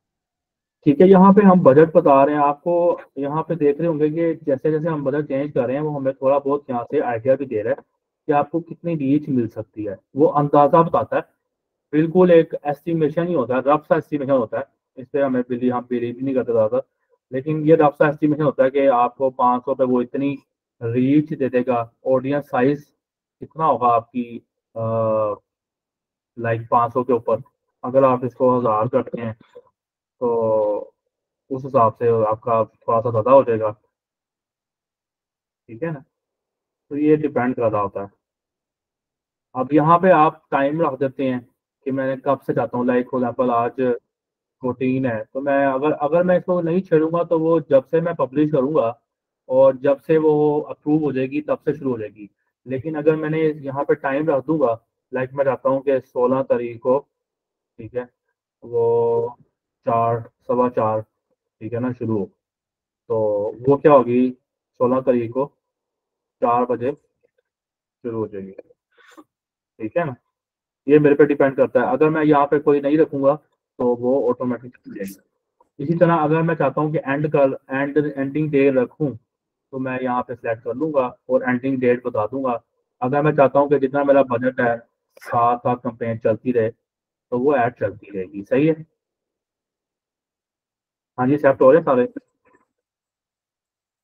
ठीक है। यहाँ पे हम बजट बता रहे हैं आपको, यहाँ पे देख रहे होंगे कि जैसे जैसे हम बजट चेंज कर रहे हैं वो हमें थोड़ा बहुत यहाँ से आइडिया भी दे रहा है कि आपको कितनी रीच मिल सकती है। वो अंदाजा बताता है, बिल्कुल एक एस्टिमेशन ही होता है, रफ सा एस्टिमेशन होता है। इस पर हम बिलीव भी नहीं करते ज़्यादा, लेकिन ये रफ सा एस्टिमेशन होता है कि आपको 500 पे वो इतनी रीच दे देगा। ऑडियंस साइज कितना होगा आपकी लाइक 500 के ऊपर, अगर आप इसको 1000 करते हैं तो उस हिसाब से आपका थोड़ा सा ज़्यादा हो जाएगा। ठीक है ना, तो ये डिपेंड कर रहा होता है। अब यहाँ पे आप टाइम रख देते हैं कि मैंने कब से चाहता हूँ, लाइक फॉर एग्जाम्पल आज 14 है तो मैं अगर अगर मैं इसको नहीं छेड़ूंगा तो वो जब से मैं पब्लिश करूंगा और जब से वो अप्रूव हो जाएगी तब से शुरू हो जाएगी। लेकिन अगर मैंने यहाँ पे टाइम रख दूंगा, लाइक मैं चाहता हूँ कि 16 तारीख को, ठीक है, वो 4 4:15, ठीक है ना, शुरू हो, तो वो क्या होगी 16 तारीख को 4 बजे शुरू हो जाएगी। ठीक है ना, ये मेरे पे डिपेंड करता है। अगर मैं यहाँ पे कोई नहीं रखूंगा तो वो ऑटोमेटिक चल जाएगा। इसी तरह अगर मैं चाहता हूँ कि एंडिंग डे रखूँ तो मैं यहाँ पे सिलेक्ट कर लूंगा और एंडिंग डेट बता दूंगा। अगर मैं चाहता हूँ कि जितना मेरा बजट है साथ साथ कंपेन चलती रहे तो वो ऐड चलती रहेगी। सही है, हाँ जी, सेट हो रहे सारे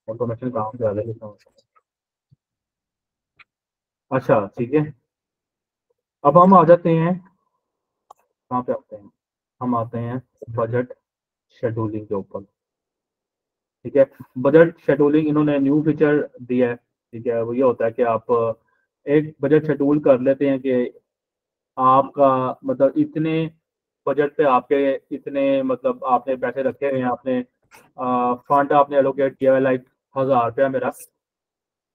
ऑटोमेशन काम कर रहे हैं। अच्छा ठीक है, अब हम आ जाते हैं, कहाँ पे आते हैं, हम आते हैं बजट शेड्यूलिंग के ऊपर। ठीक है, बजट शेड्यूलिंग इन्होंने न्यू फीचर दिया है। ठीक है, वो ये होता है कि आप एक बजट शेड्यूल कर लेते हैं कि आपका मतलब इतने बजट पे आपके इतने मतलब आपने पैसे रखे हुए हैं, आपने फंड आपने एलोकेट किया है, लाइक 1000 रुपया मेरा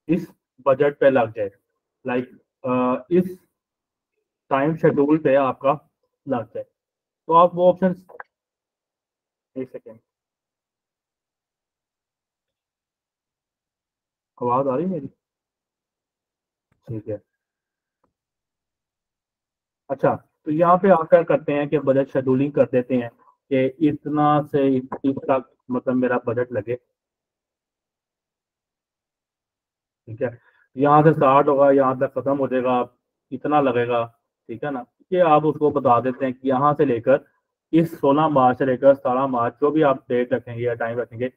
इस बजट पे लग जाए, लाइक इस टाइम शेड्यूल पे आपका लग जाए। तो आप वो ऑप्शन, एक सेकेंड, आवाज आ रही है मेरी? ठीक है, अच्छा, तो यहाँ पे आप क्या करते हैं कि बजट शेड्यूलिंग कर देते हैं कि इतना से इस तक मतलब मेरा बजट लगे। ठीक है, यहाँ से स्टार्ट होगा यहाँ तक खत्म हो जाएगा, इतना लगेगा। ठीक है ना, ये आप उसको बता देते हैं कि यहाँ से लेकर इस 16 मार्च से लेकर 17 मार्च जो भी आप डेट रखेंगे या टाइम रखेंगे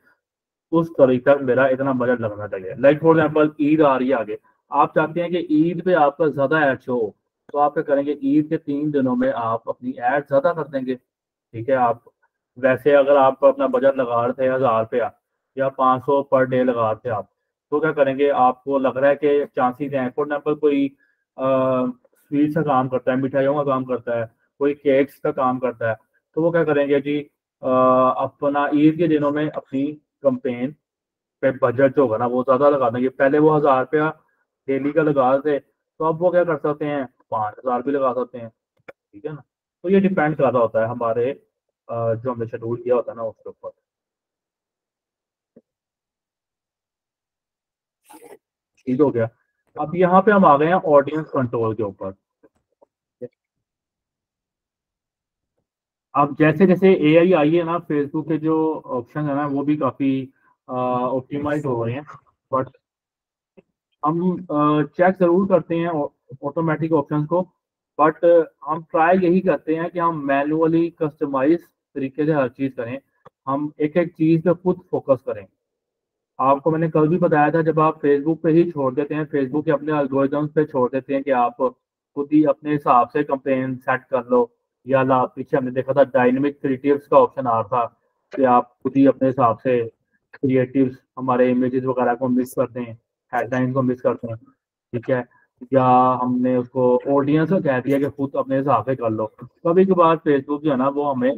उस तारीख तक मेरा इतना बजट लगना चाहिए। लाइक फॉर एग्जाम्पल ईद आ रही है आगे, आप चाहते हैं कि ईद पे आपका ज्यादा एड शो हो, तो आप क्या करेंगे ईद के 3 दिनों में आप अपनी एड ज्यादा कर देंगे। ठीक है, आप वैसे अगर आप अपना बजट लगा रहे थे 1000 रुपया या 500 पर डे लगा रहे थे आप, तो क्या करेंगे, आपको लग रहा है कि चांसेस हैं, फॉर एग्जाम्पल कोई स्वीट्स का काम करता है, मिठाइयों का काम करता है, कोई केक्स का काम करता है, तो वो क्या करेंगे जी, अपना ईद के दिनों में अपनी कंपेन पे बजट जो होगा ना वो ज़्यादा लगा देंगे। पहले वो 1000 रुपया डेली का लगा रहे थे, तो अब वो क्या कर सकते हैं, 5000 भी लगा सकते हैं। ठीक है ना। तो ये डिपेंड कर रहा होता है हमारे जो हमने शेड्यूल किया होता है ना उसके ऊपर। ठीक हो गया। अब यहाँ पे हम आ गए हैं ऑडियंस कंट्रोल के ऊपर। अब जैसे जैसे AI आई है ना, फेसबुक के जो ऑप्शन है ना वो भी काफी ऑप्टिमाइज हो रहे हैं, बट हम चेक जरूर करते हैं ऑटोमेटिक ऑप्शंस को, बट हम ट्राई यही करते हैं कि हम मैनुअली कस्टमाइज तरीके से हर चीज़ करें, हम एक एक चीज़ पे खुद फोकस करें। आपको मैंने कल भी बताया था, जब आप फेसबुक पे ही छोड़ देते हैं, फेसबुक के अपने एल्गोरिदम्स पे छोड़ देते हैं कि आप खुद ही अपने हिसाब से कंपेन सेट कर लो, या पीछे हमने देखा था डायनेमिक क्रिएटिव्स का ऑप्शन आ रहा था कि आप खुद ही अपने हिसाब से क्रिएटिव्स हमारे इमेजेस वगैरह को मिक्स करते हैं, हेडलाइन को मिक्स करते हैं। ठीक है। या हमने उसको ऑडियंस को कह दिया कि खुद अपने हिसाब से कर लो। कभी कभार फेसबुक जो है ना वो हमें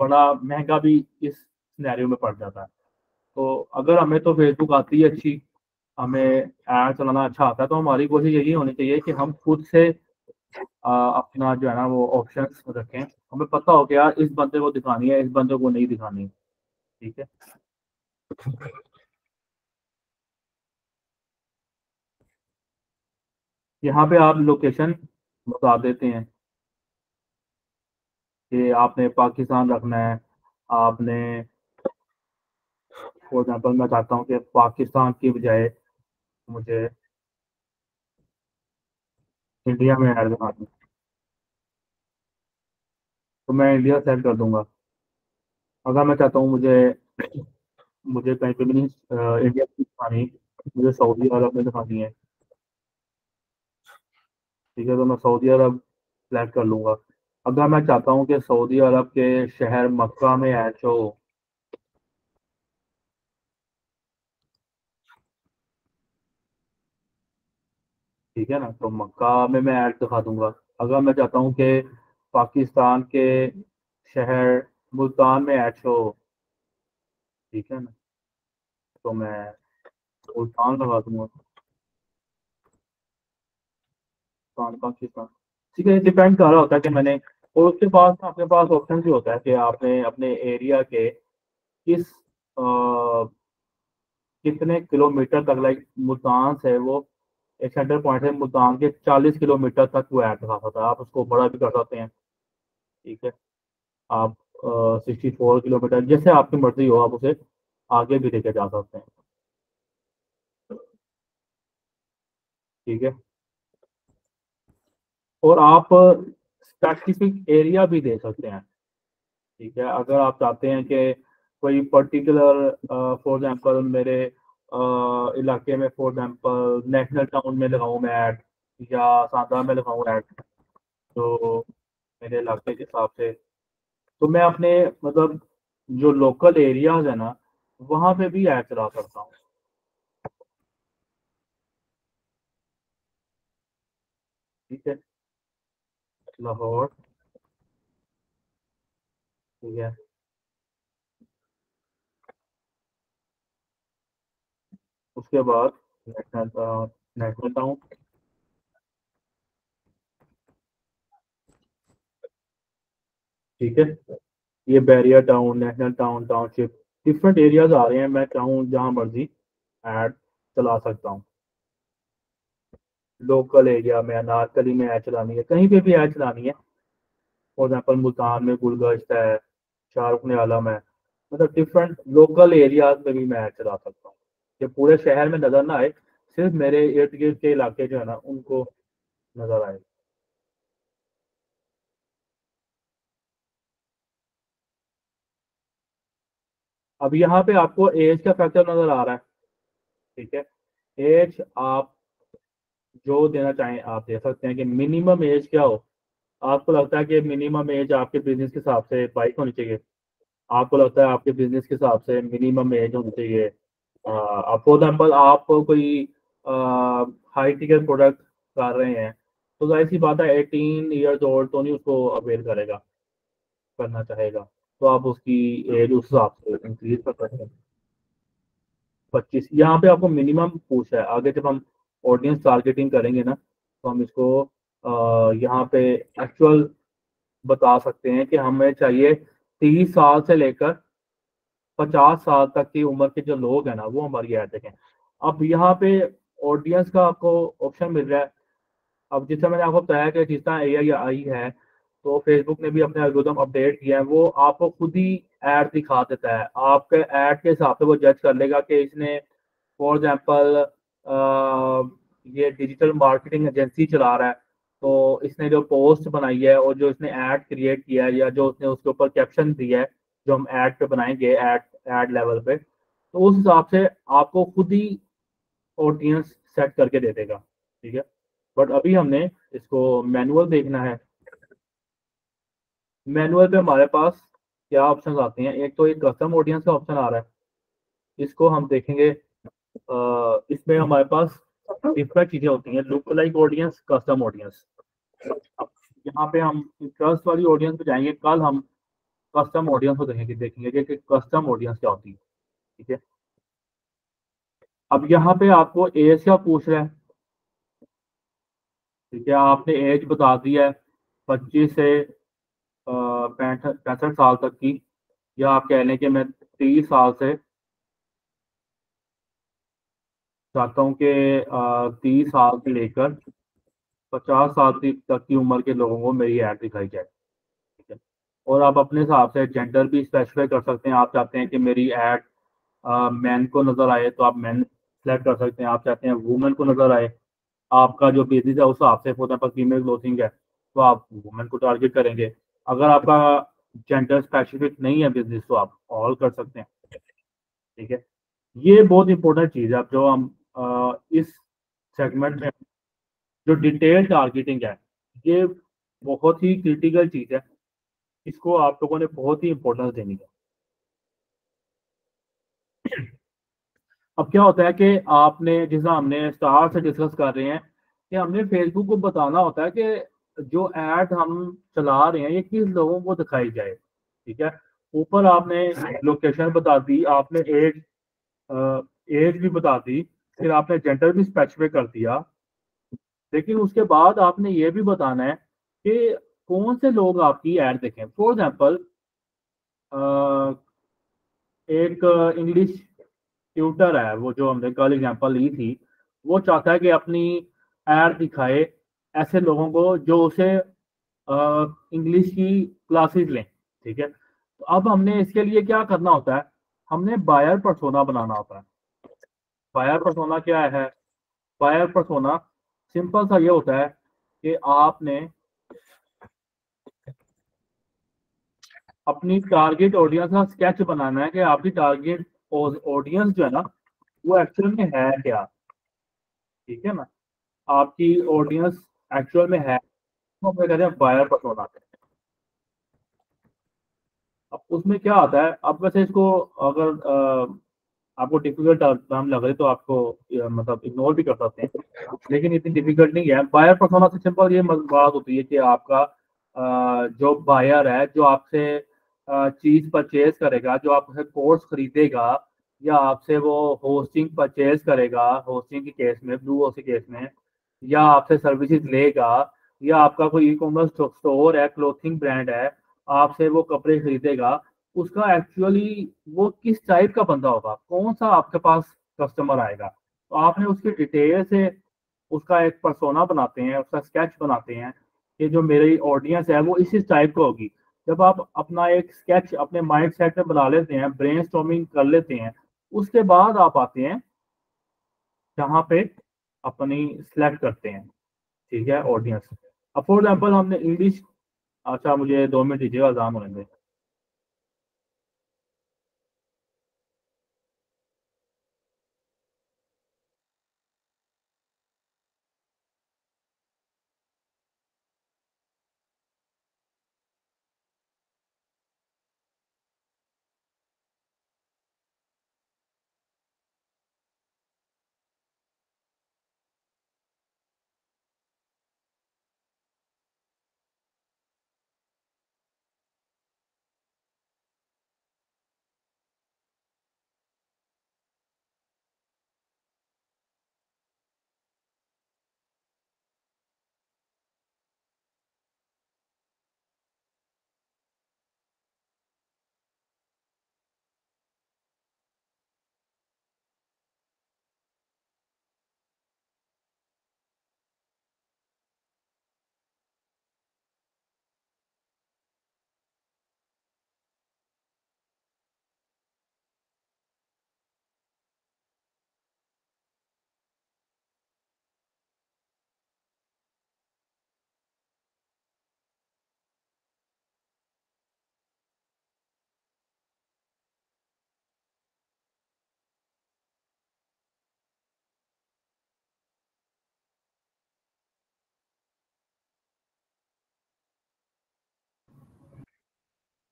बड़ा महंगा भी इस सिनेरियो में पड़ जाता है। तो अगर हमें तो फेसबुक आती है अच्छी, हमें ऐड चलाना अच्छा आता है, तो हमारी कोशिश यही होनी चाहिए कि हम खुद से अपना जो है ना वो ऑप्शंस रखें, हमें पता हो कि यार इस बंदे को दिखानी है, इस बंदे को नहीं दिखानी। ठीक है। यहाँ पे आप लोकेशन बता देते हैं कि आपने पाकिस्तान रखना है, आपने फॉर एग्जाम्पल मैं चाहता हूँ कि पाकिस्तान की बजाय मुझे इंडिया में ऐड दिखानी है, तो मैं इंडिया सेलेक्ट कर दूंगा। अगर मैं चाहता हूँ मुझे मुझे कहीं पे भी नहीं इंडिया की दिखानी, मुझे सऊदी अरब में दिखानी है। ठीक है, तो मैं सऊदी अरब सेलेक्ट कर लूंगा। अगर मैं चाहता हूँ कि सऊदी अरब के शहर मक्का में ऐड हो, ठीक है ना, तो मक्का में मैं ऐड दिखा दूंगा। अगर मैं चाहता हूँ कि पाकिस्तान के शहर मुल्तान में ऐड हो, ठीक है ना, तो मैं मुल्तान लगा दूंगा, मुल्तान पाकिस्तान। ठीक है, डिपेंड कर रहा होता है कि मैंने, और उसके पास ना अपने पास ऑप्शन भी होता है कि आपने अपने एरिया के किस कितने किलोमीटर तक, लाइक मुल्तान से वो एक सेंटर पॉइंट है, मुल्तान के 40 किलोमीटर तक वो ऐड दिखा सकता है, आप उसको बड़ा भी कर सकते हैं। ठीक है। आप 64 किलोमीटर, जैसे आपकी मर्जी हो, आप उसे आगे भी लेके जा सकते हैं। ठीक है। और आप स्पेसिफिक एरिया भी दे सकते हैं। ठीक है। अगर आप चाहते हैं कि कोई पर्टिकुलर फॉर एग्जांपल मेरे इलाके में, फॉर एग्जांपल नेशनल टाउन में लगाऊं मैं ऐड, या सांदा में लगाऊं ऐड, तो मेरे इलाके के हिसाब से, तो मैं अपने मतलब जो लोकल एरियाज है ना वहाँ पे भी ऐड चला सकता हूँ। ठीक है। लाहौर। ठीक है। उसके बाद नेशनल नेशनल टाउन। ठीक है। ये barrier town, national town, township, different areas आ रहे हैं, मैं चाहूँ जहाँ मर्जी ऐड चला सकता हूँ। लोकल एरिया में अनारकली में ऐड चलानी है, कहीं पे भी ऐड चलानी है, फॉर एग्जाम्पल मुल्तान में गुलगश्त है, शाहरुख ने आलम है, मतलब डिफरेंट लोकल एरियाज में भी मैं ऐड चला सकता हूँ, कि पूरे शहर में नजर ना आए, सिर्फ मेरे इर्द गिर्द के इलाके जो है ना उनको नजर आए। अब यहाँ पे आपको एज का फैक्टर नजर आ रहा है। ठीक है। एज आप जो देना चाहें आप दे सकते हैं, कि मिनिमम एज क्या हो। आपको लगता है कि मिनिमम एज आपके बिजनेस के हिसाब से 22 होनी चाहिए, आपको लगता है आपके बिजनेस के हिसाब से मिनिमम एज होनी चाहिए। अब फॉर एग्जाम्पल आप कोई हाई टिकट प्रोडक्ट कर रहे हैं, तो जाहिर सी बात है 18 ईयर्स ओल्ड तो नहीं उसको अवेयर करेगा, करना चाहेगा, तो आप उसकी एज उस हिसाब से इंक्रीज कर सकते हैं। 25 यहाँ पे आपको मिनिमम पूछा है। आगे जब हम ऑडियंस टारगेटिंग करेंगे ना, तो हम इसको यहाँ पे एक्चुअल बता सकते हैं कि हमें चाहिए 30 साल से लेकर 50 साल तक की उम्र के जो लोग हैं ना, वो हमारी ऐड देखें। अब यहाँ पे ऑडियंस का आपको ऑप्शन मिल रहा है। अब जिस तरह मैंने आपको बताया कि जिस तरह AI आई है, तो फेसबुक ने भी अपने एल्गोरिथम अपडेट किया है, वो आपको खुद ही ऐड दिखा देता है। आपके ऐड के हिसाब से वो जज कर लेगा कि इसने फॉर एग्जांपल ये डिजिटल मार्केटिंग एजेंसी चला रहा है, तो इसने जो पोस्ट बनाई है और जो इसने ऐड क्रिएट किया है या जो उसने उसके ऊपर कैप्शन दिया है, जो हम ऐड पे बनाएंगे ऐड ऐड लेवल पे, तो उस हिसाब से आपको खुद ही ऑडियंस सेट करके दे देगा। ठीक है, बट अभी हमने इसको मैनुअल देखना है। मैनुअल पे हमारे पास क्या ऑप्शंस आते हैं? एक तो एक कस्टम ऑडियंस का ऑप्शन आ रहा है, इसको हम देखेंगे। इसमें हमारे पास डिफरेंट चीजें होती हैं, look like audience, custom audience. यहाँ पे हम इंटरेस्ट वाली ऑडियंस पे जाएंगे, कल हम कस्टम ऑडियंस को देखेंगे कि कस्टम ऑडियंस क्या होती है। ठीक है, अब यहाँ पे आपको एज क्या पूछ रहा है? ठीक है, आपने एज बता दी है 25 से 65 साल तक की, या आप कह लें कि मैं 30 साल से चाहता हूँ कि 30 साल से लेकर 50 साल तक की उम्र के लोगों को मेरी ऐड दिखाई जाए। ठीक है, और आप अपने हिसाब से जेंडर भी स्पेसिफाई कर सकते हैं। आप चाहते हैं कि मेरी ऐड मैन को नजर आए, तो आप मैन सेलेक्ट कर सकते हैं। आप चाहते हैं वुमेन को नजर आए, आपका जो बिजनेस है उस हिसाब से, फॉर एग्जाम्पल फीमेल क्लोथिंग है, तो आप वुमेन को टारगेट करेंगे। अगर आपका जेंडर स्पेसिफिक नहीं है बिजनेस, तो आप ऑल कर सकते हैं। ठीक है, ये बहुत इंपॉर्टेंट चीज़ है। अब जो हम इस सेगमेंट में जो डिटेल टारगेटिंग है, ये बहुत ही क्रिटिकल चीज़ है। इसको आप लोगों ने बहुत ही इंपॉर्टेंस देनी है। अब क्या होता है कि आपने, जैसा हमने स्टार से डिस्कस कर रहे हैं, कि हमने फेसबुक को बताना होता है कि जो ऐड हम चला रहे हैं ये किस लोगों को दिखाई जाए। ठीक है, ऊपर आपने लोकेशन बता दी, आपने एज एज भी बता दी, फिर आपने जेंडर भी स्पेसिफाई कर दिया, लेकिन उसके बाद आपने ये भी बताना है कि कौन से लोग आपकी ऐड देखें। फॉर एग्जाम्पल एक इंग्लिश ट्यूटर है, वो जो हमने कल एग्जांपल ली थी, वो चाहता है कि अपनी ऐड दिखाए ऐसे लोगों को जो उसे इंग्लिश की क्लासेस लें। ठीक है, तो अब हमने इसके लिए क्या करना होता है? हमने बायर पर्सोना बनाना होता है। बायर पर्सोना क्या है? बायर पर्सोना सिंपल सा ये होता है कि आपने अपनी टारगेट ऑडियंस का स्केच बनाना है कि आपकी टारगेट ऑडियंस जो है ना, वो एक्चुअल में है क्या। ठीक है ना, आपकी ऑडियंस एक्चुअल में है, तो हम कहते हैं बायर पर्सोना। अब उसमें क्या आता है? अब वैसे इसको अगर आपको डिफिकल्ट टर्म लग रहे तो आपको मतलब इग्नोर भी कर सकते हैं, लेकिन इतनी डिफिकल्ट नहीं है। बायर पर्सोना से सिंपल ये बात होती है कि आपका जो बायर है, जो आपसे चीज परचेज करेगा, जो आपसे कोर्स खरीदेगा, या आपसे वो होस्टिंग परचेज करेगा, होस्टिंग के केस में, ब्लू के केस में, या आपसे सर्विसेज लेगा, या आपका कोई ई कॉमर्स स्टोर है, क्लोथिंग ब्रांड है, आपसे वो कपड़े खरीदेगा, उसका एक्चुअली वो किस टाइप का बंदा होगा, कौन सा आपके पास कस्टमर आएगा, तो आपने उसकी डिटेल से उसका एक पर्सोना बनाते हैं, उसका स्केच बनाते हैं कि जो मेरी ऑडियंस है वो इस टाइप का होगी। जब आप अपना एक स्केच अपने माइंड सेट में बना लेते हैं, ब्रेनस्टॉर्मिंग कर लेते हैं, उसके बाद आप आते हैं जहाँ पे अपनी सिलेक्ट करते हैं। ठीक है, ऑडियंस। अब फॉर एग्जाम्पल हमने इंग्लिश, अच्छा मुझे 2 मिनट दीजिएगा, अजान होने दें।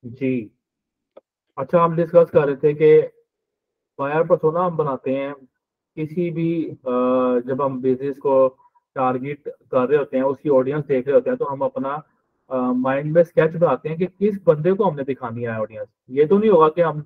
जी। अच्छा, हम डिस्कस कर रहे थे कि बायर पर्सोना हम बनाते हैं किसी भी जब हम बिजनेस को टारगेट कर रहे होते हैं, उसकी ऑडियंस देख रहे होते हैं, तो हम अपना माइंड में स्केच बनाते हैं कि किस बंदे को हमने दिखानी है ऑडियंस। ये तो नहीं होगा कि हम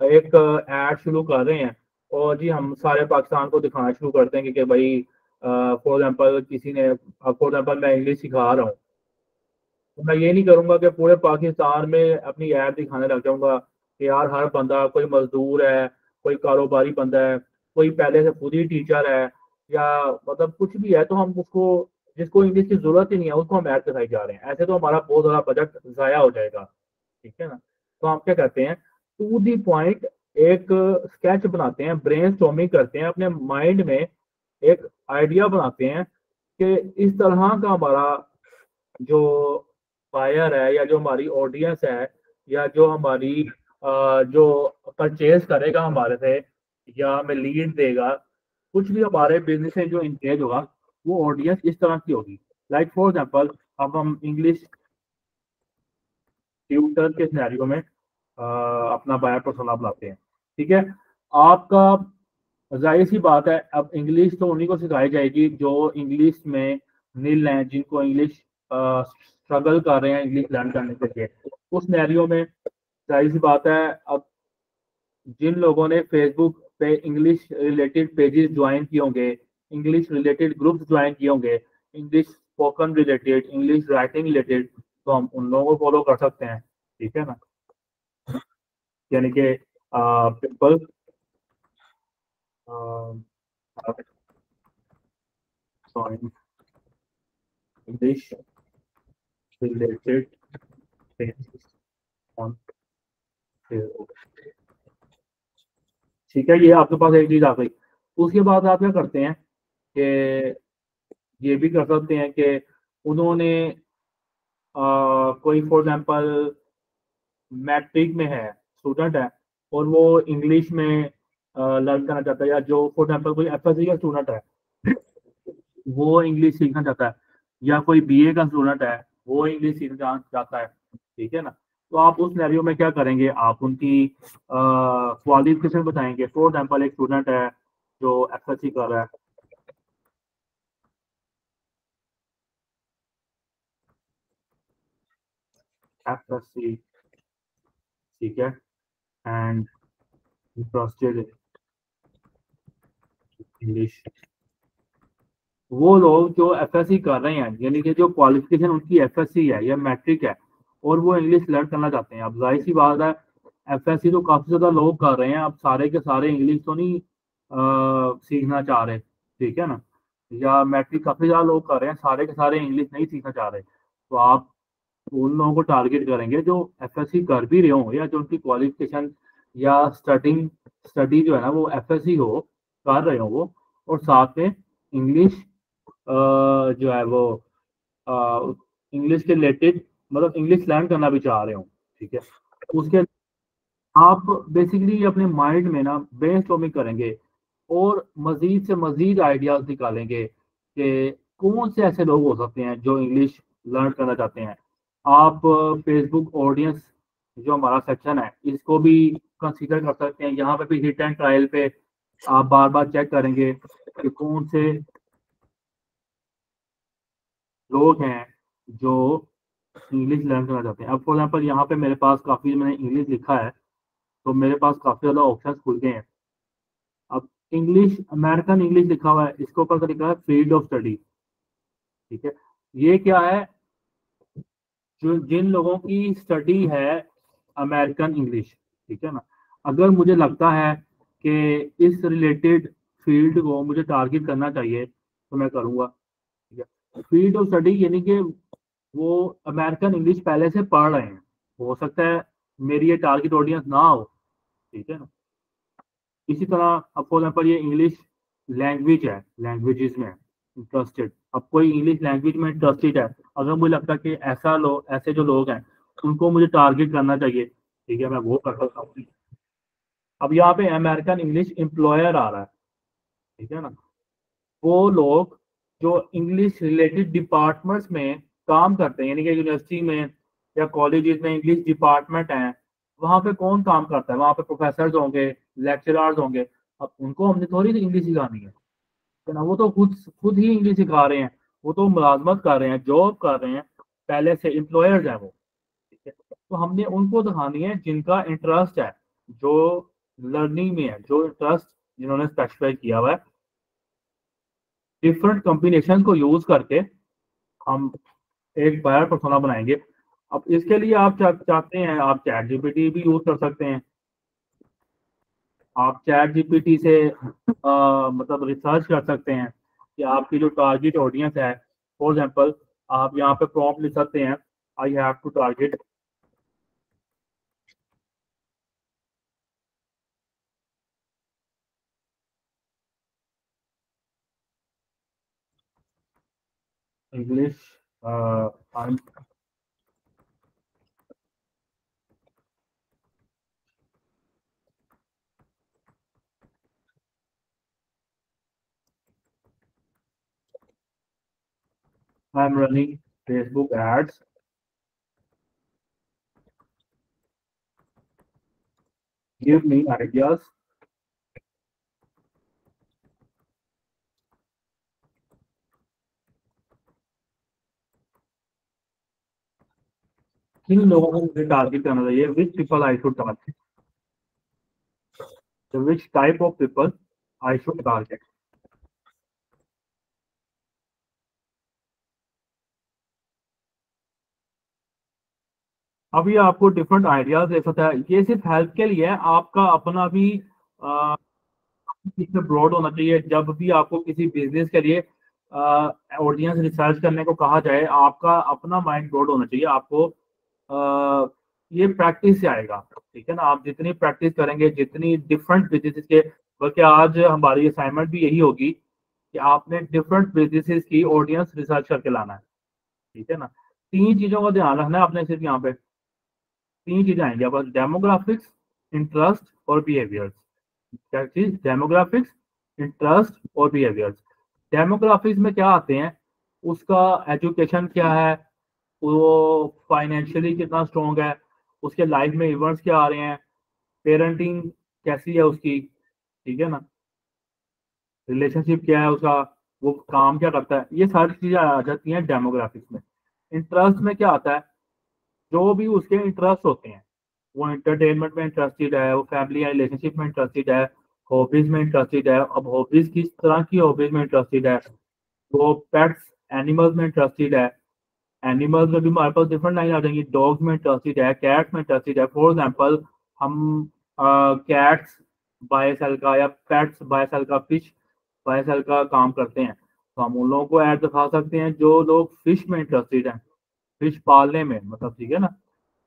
एक ऐड शुरू कर रहे हैं और जी हम सारे पाकिस्तान को दिखाना शुरू करते हैं कि भाई फॉर एग्जांपल किसी ने, फॉर एग्जांपल मैं इंग्लिश सिखा रहा हूँ, तो मैं ये नहीं करूंगा कि पूरे पाकिस्तान में अपनी ऐड दिखाने लग जाऊंगा कि यार हर बंदा, कोई मजदूर है, कोई कारोबारी बंदा है, कोई पहले से खुद ही टीचर है, या मतलब कुछ भी है, तो हम उसको, जिसको इंग्लिश की जरूरत ही नहीं है, उसको हम ऐड दिखाई जा रहे हैं। ऐसे तो हमारा बहुत ज्यादा बजट जाया हो जाएगा। ठीक है ना। तो हम क्या करते हैं, टू दी पॉइंट एक स्केच बनाते हैं, ब्रेनस्टॉर्मिंग करते हैं अपने माइंड में, एक आइडिया बनाते हैं कि इस तरह का हमारा जो बायर है, या जो हमारी ऑडियंस है, या जो हमारी जो परचेज करेगा हमारे से, या हमें लीड देगा, कुछ भी हमारे बिजनेस से जो इंगेज होगा, वो ऑडियंस इस तरह की होगी। लाइक फॉर एग्जांपल, अब हम इंग्लिश ट्यूटर के सिनेरियो में अपना बायर पर्सोना बनाते हैं। ठीक है। आपका जाहिर सी बात है, अब इंग्लिश तो उन्हीं को सिखाई जाएगी जो इंग्लिश में नील हैं, जिनको इंग्लिश स्ट्रगल कर रहे हैं इंग्लिश लर्न करने के लिए। उस सिनेरियो में जाहिर सी बात है, अब जिन लोगों ने फेसबुक पे इंग्लिश रिलेटेड पेजेस ज्वाइन किए होंगे, इंग्लिश रिलेटेड ग्रुप्स ज्वाइन किए होंगे, English spoken related, English writing related, तो हम उन लोगों को फॉलो कर सकते हैं। ठीक है ना। यानी कि people English related pages on Facebook. ठीक है, ये आपके पास एक चीज आ गई। उसके बाद आप क्या करते हैं कि ये भी कर सकते हैं कि उन्होंने कोई फॉर एग्जांपल मैट्रिक में है, स्टूडेंट है, और वो इंग्लिश में लर्न करना चाहता है, या जो फॉर एग्जांपल कोई एफएससी का स्टूडेंट है, वो इंग्लिश सीखना चाहता है, या कोई बीए का स्टूडेंट है, वो इंग्लिश सीखना चाहता है। ठीक है ना। तो आप उस सिनेरियो में क्या करेंगे, आप उनकी क्वालिफिकेशन बताएंगे। फॉर एग्जांपल एक स्टूडेंट है जो एफएससी कर रहा है, एफएससी, ठीक है, एंड इंटरेस्टेड इंग्लिश। वो लोग जो एफएससी कर रहे हैं, यानी कि जो क्वालिफिकेशन उनकी एफएससी है या मैट्रिक है, और वो इंग्लिश लर्न करना चाहते हैं। अब जाहिर सी बात है, एफएससी तो काफी ज्यादा लोग कर रहे हैं, अब सारे के सारे इंग्लिश तो नहीं सीखना चाह रहे। ठीक है ना। या मैट्रिक काफी ज्यादा लोग कर रहे हैं, सारे के सारे इंग्लिश नहीं सीखना चाह रहे। तो आप उन लोगों को टारगेट करेंगे जो एफएससी कर भी रहे हो, या जो उनकी क्वालिफिकेशन या स्टडी जो है ना वो एफएससी हो, कर रहे हो वो, और साथ में इंग्लिश जो है वो इंग्लिश के रिलेटेड, मतलब इंग्लिश लर्न करना भी चाह रहे हो। ठीक है। उसके आप बेसिकली अपने माइंड में ना ब्रेनस्टॉर्मिंग करेंगे, और मजीद से मजीद आइडियाज निकालेंगे कि कौन से ऐसे लोग हो सकते हैं जो इंग्लिश लर्न करना चाहते हैं। आप फेसबुक ऑडियंस जो हमारा सेक्शन है, इसको भी कंसीडर कर सकते हैं। यहाँ पे भी हिट एंड ट्रायल पे आप बार बार चेक करेंगे कि कौन से लोग हैं जो इंग्लिश लर्न करना चाहते हैं। अब फॉर एग्जाम्पल यहाँ पे मेरे पास काफ़ी, मैंने इंग्लिश लिखा है, तो मेरे पास काफ़ी ज़्यादा ऑप्शन खुल गए हैं। अब इंग्लिश, अमेरिकन इंग्लिश लिखा हुआ है, इसके ऊपर लिखा है फील्ड ऑफ स्टडी। ठीक है। ये क्या है, जो जिन लोगों की स्टडी है अमेरिकन इंग्लिश। ठीक है ना। अगर मुझे लगता है कि इस रिलेटेड फील्ड को मुझे टारगेट करना चाहिए, तो मैं करूँगा। ठीक है। फील्ड ऑफ स्टडी यानी कि वो अमेरिकन इंग्लिश पहले से पढ़ रहे हैं। हो सकता है मेरी ये टारगेट ऑडियंस ना हो। ठीक है ना। इसी तरह अब फॉर एग्जाम्पल ये इंग्लिश लैंग्वेज है, लैंग्वेजेस में इंटरेस्टेड। अब कोई इंग्लिश लैंग्वेज में इंटरेस्टेड है, अगर मुझे लगता है कि ऐसे जो लोग हैं उनको मुझे टारगेट करना चाहिए, ठीक है, मैं वो कर सकता हूँ। अब यहाँ पे अमेरिकन इंग्लिश एम्प्लॉयर आ रहा है। ठीक है ना। वो लोग जो इंग्लिश रिलेटेड डिपार्टमेंट्स में काम करते हैं, यानी कि यूनिवर्सिटी में या कॉलेजेस में इंग्लिश डिपार्टमेंट है, वहाँ पे कौन काम करता है? वहाँ पे प्रोफेसर होंगे, लेक्चरर्स होंगे। अब उनको हमने थोड़ी इंग्लिश सिखानी है ना, वो तो खुद खुद ही इंग्लिश सिखा रहे हैं, वो तो मुलाजमत कर रहे हैं, जॉब कर रहे हैं, पहले से एम्प्लॉयर्स हैं वो। ठीक है, तो हमने उनको दिखानी है जिनका इंटरेस्ट है, जो लर्निंग में है, जो इंटरेस्ट जिन्होंने स्पेसिफाई किया हुआ है। डिफरेंट कॉम्बिनेशन को यूज करके हम एक बायर पर्सोना बनाएंगे। अब इसके लिए आप चाहते हैं, आप चैट जीपीटी भी यूज कर सकते हैं। आप चैट जीपीटी से मतलब रिसर्च कर सकते हैं कि आपकी जो टारगेट ऑडियंस है। फॉर एग्जांपल, आप यहाँ पे प्रॉम्प्ट लिख सकते हैं, I have to target English, I'm running Facebook ads. Give me ideas. किन लोगों को मुझे टारगेट करना चाहिए? Which people I should target? So which type of people I should target? अभी आपको डिफरेंट आइडियाज दे सकता है। ये सिर्फ हेल्प के लिए है, आपका अपना भी इसमें ब्रॉड होना चाहिए। जब भी आपको किसी बिजनेस के लिए ऑडियंस रिसर्च करने को कहा जाए, आपका अपना माइंड ब्रॉड होना चाहिए। आपको ये प्रैक्टिस से आएगा। ठीक है ना, आप जितनी प्रैक्टिस करेंगे, जितनी डिफरेंट बिजनेस के, बल्कि आज हमारी असाइनमेंट भी यही होगी कि आपने डिफरेंट बिजनेसेस की ऑडियंस रिसर्च करके लाना है। ठीक है ना, 3 चीजों का ध्यान रखना है आपने। सिर्फ यहाँ पे 3 चीजें आएंगी बस, डेमोग्राफिक्स, इंटरेस्ट और बिहेवियर्स। क्या चीज? डेमोग्राफिक्स, इंटरेस्ट और बिहेवियर्स। डेमोग्राफिक्स में क्या आते हैं? उसका एजुकेशन क्या है, वो फाइनेंशियली कितना स्ट्रॉन्ग है, उसके लाइफ में इवेंट्स क्या आ रहे हैं, पेरेंटिंग कैसी है उसकी, ठीक है ना, रिलेशनशिप क्या है उसका, वो काम क्या करता है, ये सारी चीजें आ जाती हैं डेमोग्राफिक्स में। इंटरेस्ट में क्या आता है? जो भी उसके इंटरेस्ट होते हैं, वो एंटरटेनमेंट में इंटरेस्टेड है, वो फैमिली या रिलेशनशिप में इंटरेस्टेड है, हॉबीज में इंटरेस्टेड है। अब हॉबीज किस तरह की हॉबीज में इंटरेस्टेड है? वो पेट्स, एनिमल्स में इंटरेस्टेड है। एनिमल्स में भी हमारे पास डिफरेंट लाइन आ जाएंगी। डॉग्स में इंटरेस्टेड है, कैट्स में इंटरेस्टेड है। फॉर एग्जाम्पल, हम कैट्स बाय सेल का या पेट्स बाय सेल का, फिश बाय सेल का काम करते हैं, तो हम उन लोगों को ऐड दिखा सकते हैं जो लोग फिश में इंटरेस्टेड हैं, फिश पालने में, मतलब ठीक है ना,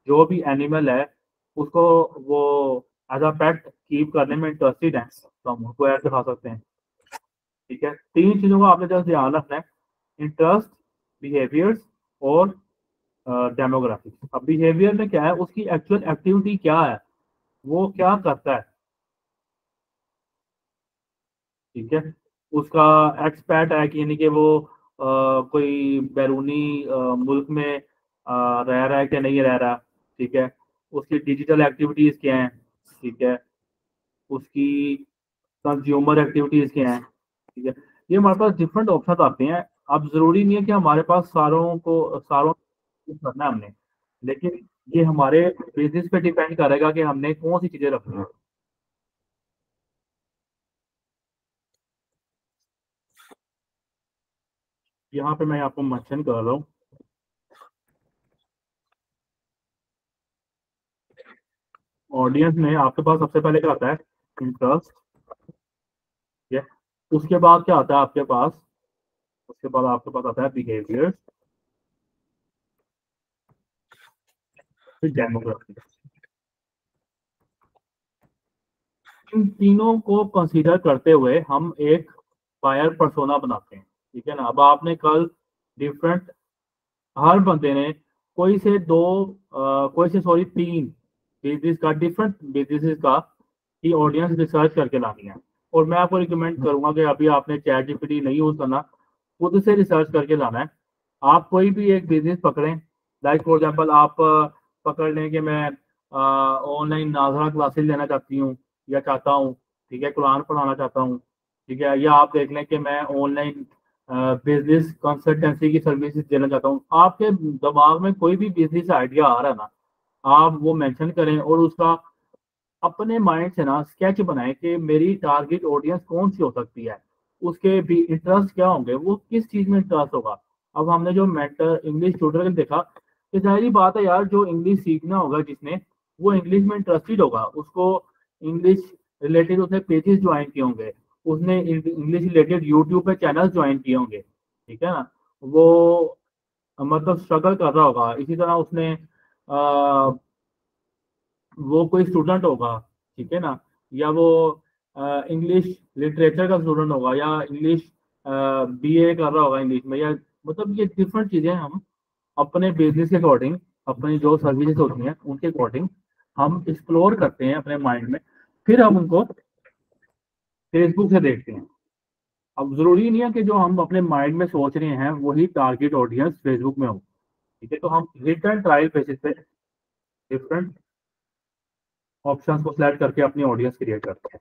जो भी एनिमल है उसको वो एज अ पेट कीप करने में इंटरेस्टेड है, तो हम उनको ऐड दिखा सकते हैं। ठीक है, 3 चीजों का आपने जस्ट ध्यान रखना है, इंटरेस्ट, बिहेवियर्स और डेमोग्राफिक्स। अब बिहेवियर में क्या है? उसकी एक्चुअल एक्टिविटी क्या है, वो क्या करता है। ठीक है, उसका एक्सपैट है कि यानी कि वो कोई बैरूनी मुल्क में रह रहा है कि नहीं रह रहा। ठीक है, उसकी डिजिटल एक्टिविटीज क्या हैं। ठीक है, उसकी कंज्यूमर एक्टिविटीज क्या हैं। ठीक है, ये हमारे पास डिफरेंट ऑप्शन आते हैं। अब जरूरी नहीं है कि हमारे पास सारों करना है हमने, लेकिन ये हमारे बिजनेस पे डिपेंड करेगा कि हमने कौन सी चीजें रखनी है। यहाँ पे मैं आपको मेंशन कर रहा हूँ, ऑडियंस में आपके पास सबसे पहले क्या आता है? इंटरेस्ट। ठीक है, उसके बाद क्या आता है आपके पास? उसके बाद आपके पास आता है बिहेवियर, फिर डेमोग्राफी। इन तीनों को कंसीडर करते हुए हम एक बायर पर्सोना बनाते हैं। ठीक है ना, अब आपने कल डिफरेंट, हर बंदे ने कोई से दो कोई से सॉरी 3 बिजनेस का, डिफरेंट बिजनेसेस का की ऑडियंस रिसर्च करके लानी है। और मैं आपको रिकमेंड करूंगा कि अभी आपने चैट जीपीटी नहीं यूज करना, खुद से रिसर्च करके लाना है। आप कोई भी एक बिजनेस पकड़ें, लाइक फॉर एग्जांपल आप पकड़ लें कि मैं ऑनलाइन नाज़रा क्लासेस लेना चाहती हूँ या चाहता हूँ, ठीक है, कुरान पढ़ाना चाहता हूँ, ठीक है, या आप देख लें कि मैं ऑनलाइन बिजनेस कंसल्टेंसी की सर्विसेज देना चाहता हूँ। आपके दिमाग में कोई भी बिजनेस आइडिया आ रहा है ना, आप वो मेंशन करें और उसका अपने माइंड से ना स्केच बनाएं कि मेरी टारगेट ऑडियंस कौन सी हो सकती है, उसके भी इंटरेस्ट क्या होंगे, वो किस चीज में इंटरेस्ट होगा। अब हमने जो मेंटर इंग्लिश ट्यूटर का देखा कि जाहिर बात है यार, जो इंग्लिश सीखना होगा जिसने, वो इंग्लिश में इंटरेस्टेड होगा, उसको इंग्लिश रिलेटेड उसने पेजेस ज्वाइन किए होंगे, उसने इंग्लिश रिलेटेड यूट्यूब पे चैनल ज्वाइन किए होंगे, ठीक है ना, वो मतलब स्ट्रगल कर रहा होगा। इसी तरह उसने वो कोई स्टूडेंट होगा, ठीक है ना, या वो इंग्लिश लिटरेचर का स्टूडेंट होगा, या इंग्लिश बीए कर रहा होगा इंग्लिश में, या मतलब ये डिफरेंट चीजें हम अपने बिजनेस के अकॉर्डिंग, अपनी जो सर्विसेज होती हैं उनके अकॉर्डिंग हम एक्सप्लोर करते हैं अपने माइंड में, फिर हम उनको फेसबुक से देखते हैं। अब जरूरी नहीं है कि जो हम अपने माइंड में सोच रहे हैं वही टारगेट ऑडियंस फेसबुक में हो, ठीक है, तो हम रिटर्न ट्रायल बेसिस पे डिफरेंट ऑप्शंस को सिलेक्ट करके अपनी ऑडियंस क्रिएट करते हैं।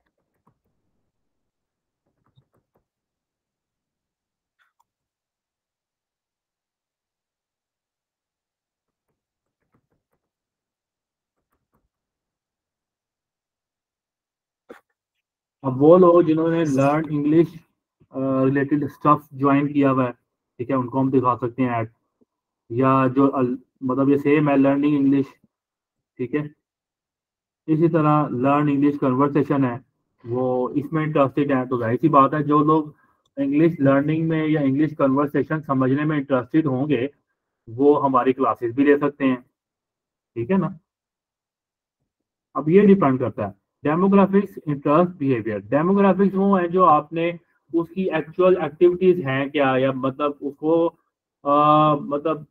अब वो लोग जिन्होंने learn English related stuff join किया हुआ है, ठीक है, उनको हम दिखा सकते हैं ऐड, या जो मतलब ये सेम है लर्निंग इंग्लिश, ठीक है, इसी तरह लर्न इंग्लिश कन्वर्सेशन है, वो इसमें इंटरेस्टेड है, तो जाहिर सी बात है जो लोग इंग्लिश लर्निंग में या इंग्लिश कन्वर्सेशन समझने में इंटरेस्टेड होंगे वो हमारी क्लासेस भी ले सकते हैं, ठीक है ना। अब ये डिपेंड करता है डेमोग्राफिक्स, इंटरेस्ट, बिहेवियर। डेमोग्राफिक्स वो है जो आपने उसकी एक्चुअल एक्टिविटीज हैं क्या, या मतलब उसको मतलब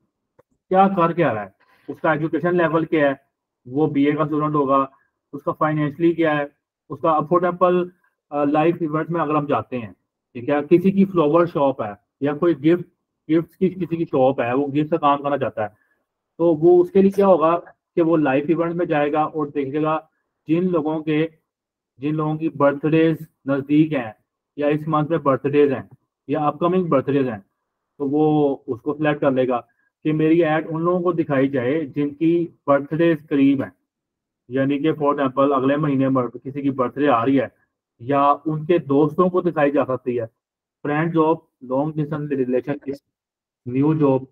क्या कर क्या रहा है, उसका एजुकेशन लेवल क्या है, वो बीए का स्टूडेंट होगा, उसका फाइनेंशियली क्या है, उसका अफोर्डेबल लाइफ इवेंट में अगर हम जाते हैं, ठीक है, किसी की फ्लावर शॉप है या कोई गिफ्ट की किसी की शॉप है, वो गिफ्ट का काम करना चाहता है, तो वो उसके लिए क्या होगा कि वो लाइफ इवेंट में जाएगा और देखेगा जिन लोगों के जिन लोगों की बर्थडेज नज़दीक हैं या इस मंथ में बर्थडेज हैं या अपकमिंग बर्थडेज हैं, तो वो उसको सिलेक्ट कर लेगा कि मेरी ऐड उन लोगों को दिखाई जाए जिनकी बर्थडेज करीब है, यानी कि फॉर एग्जाम्पल अगले महीने किसी की बर्थडे आ रही है, या उनके दोस्तों को दिखाई जा सकती है, friend job, long distance relationship, new job,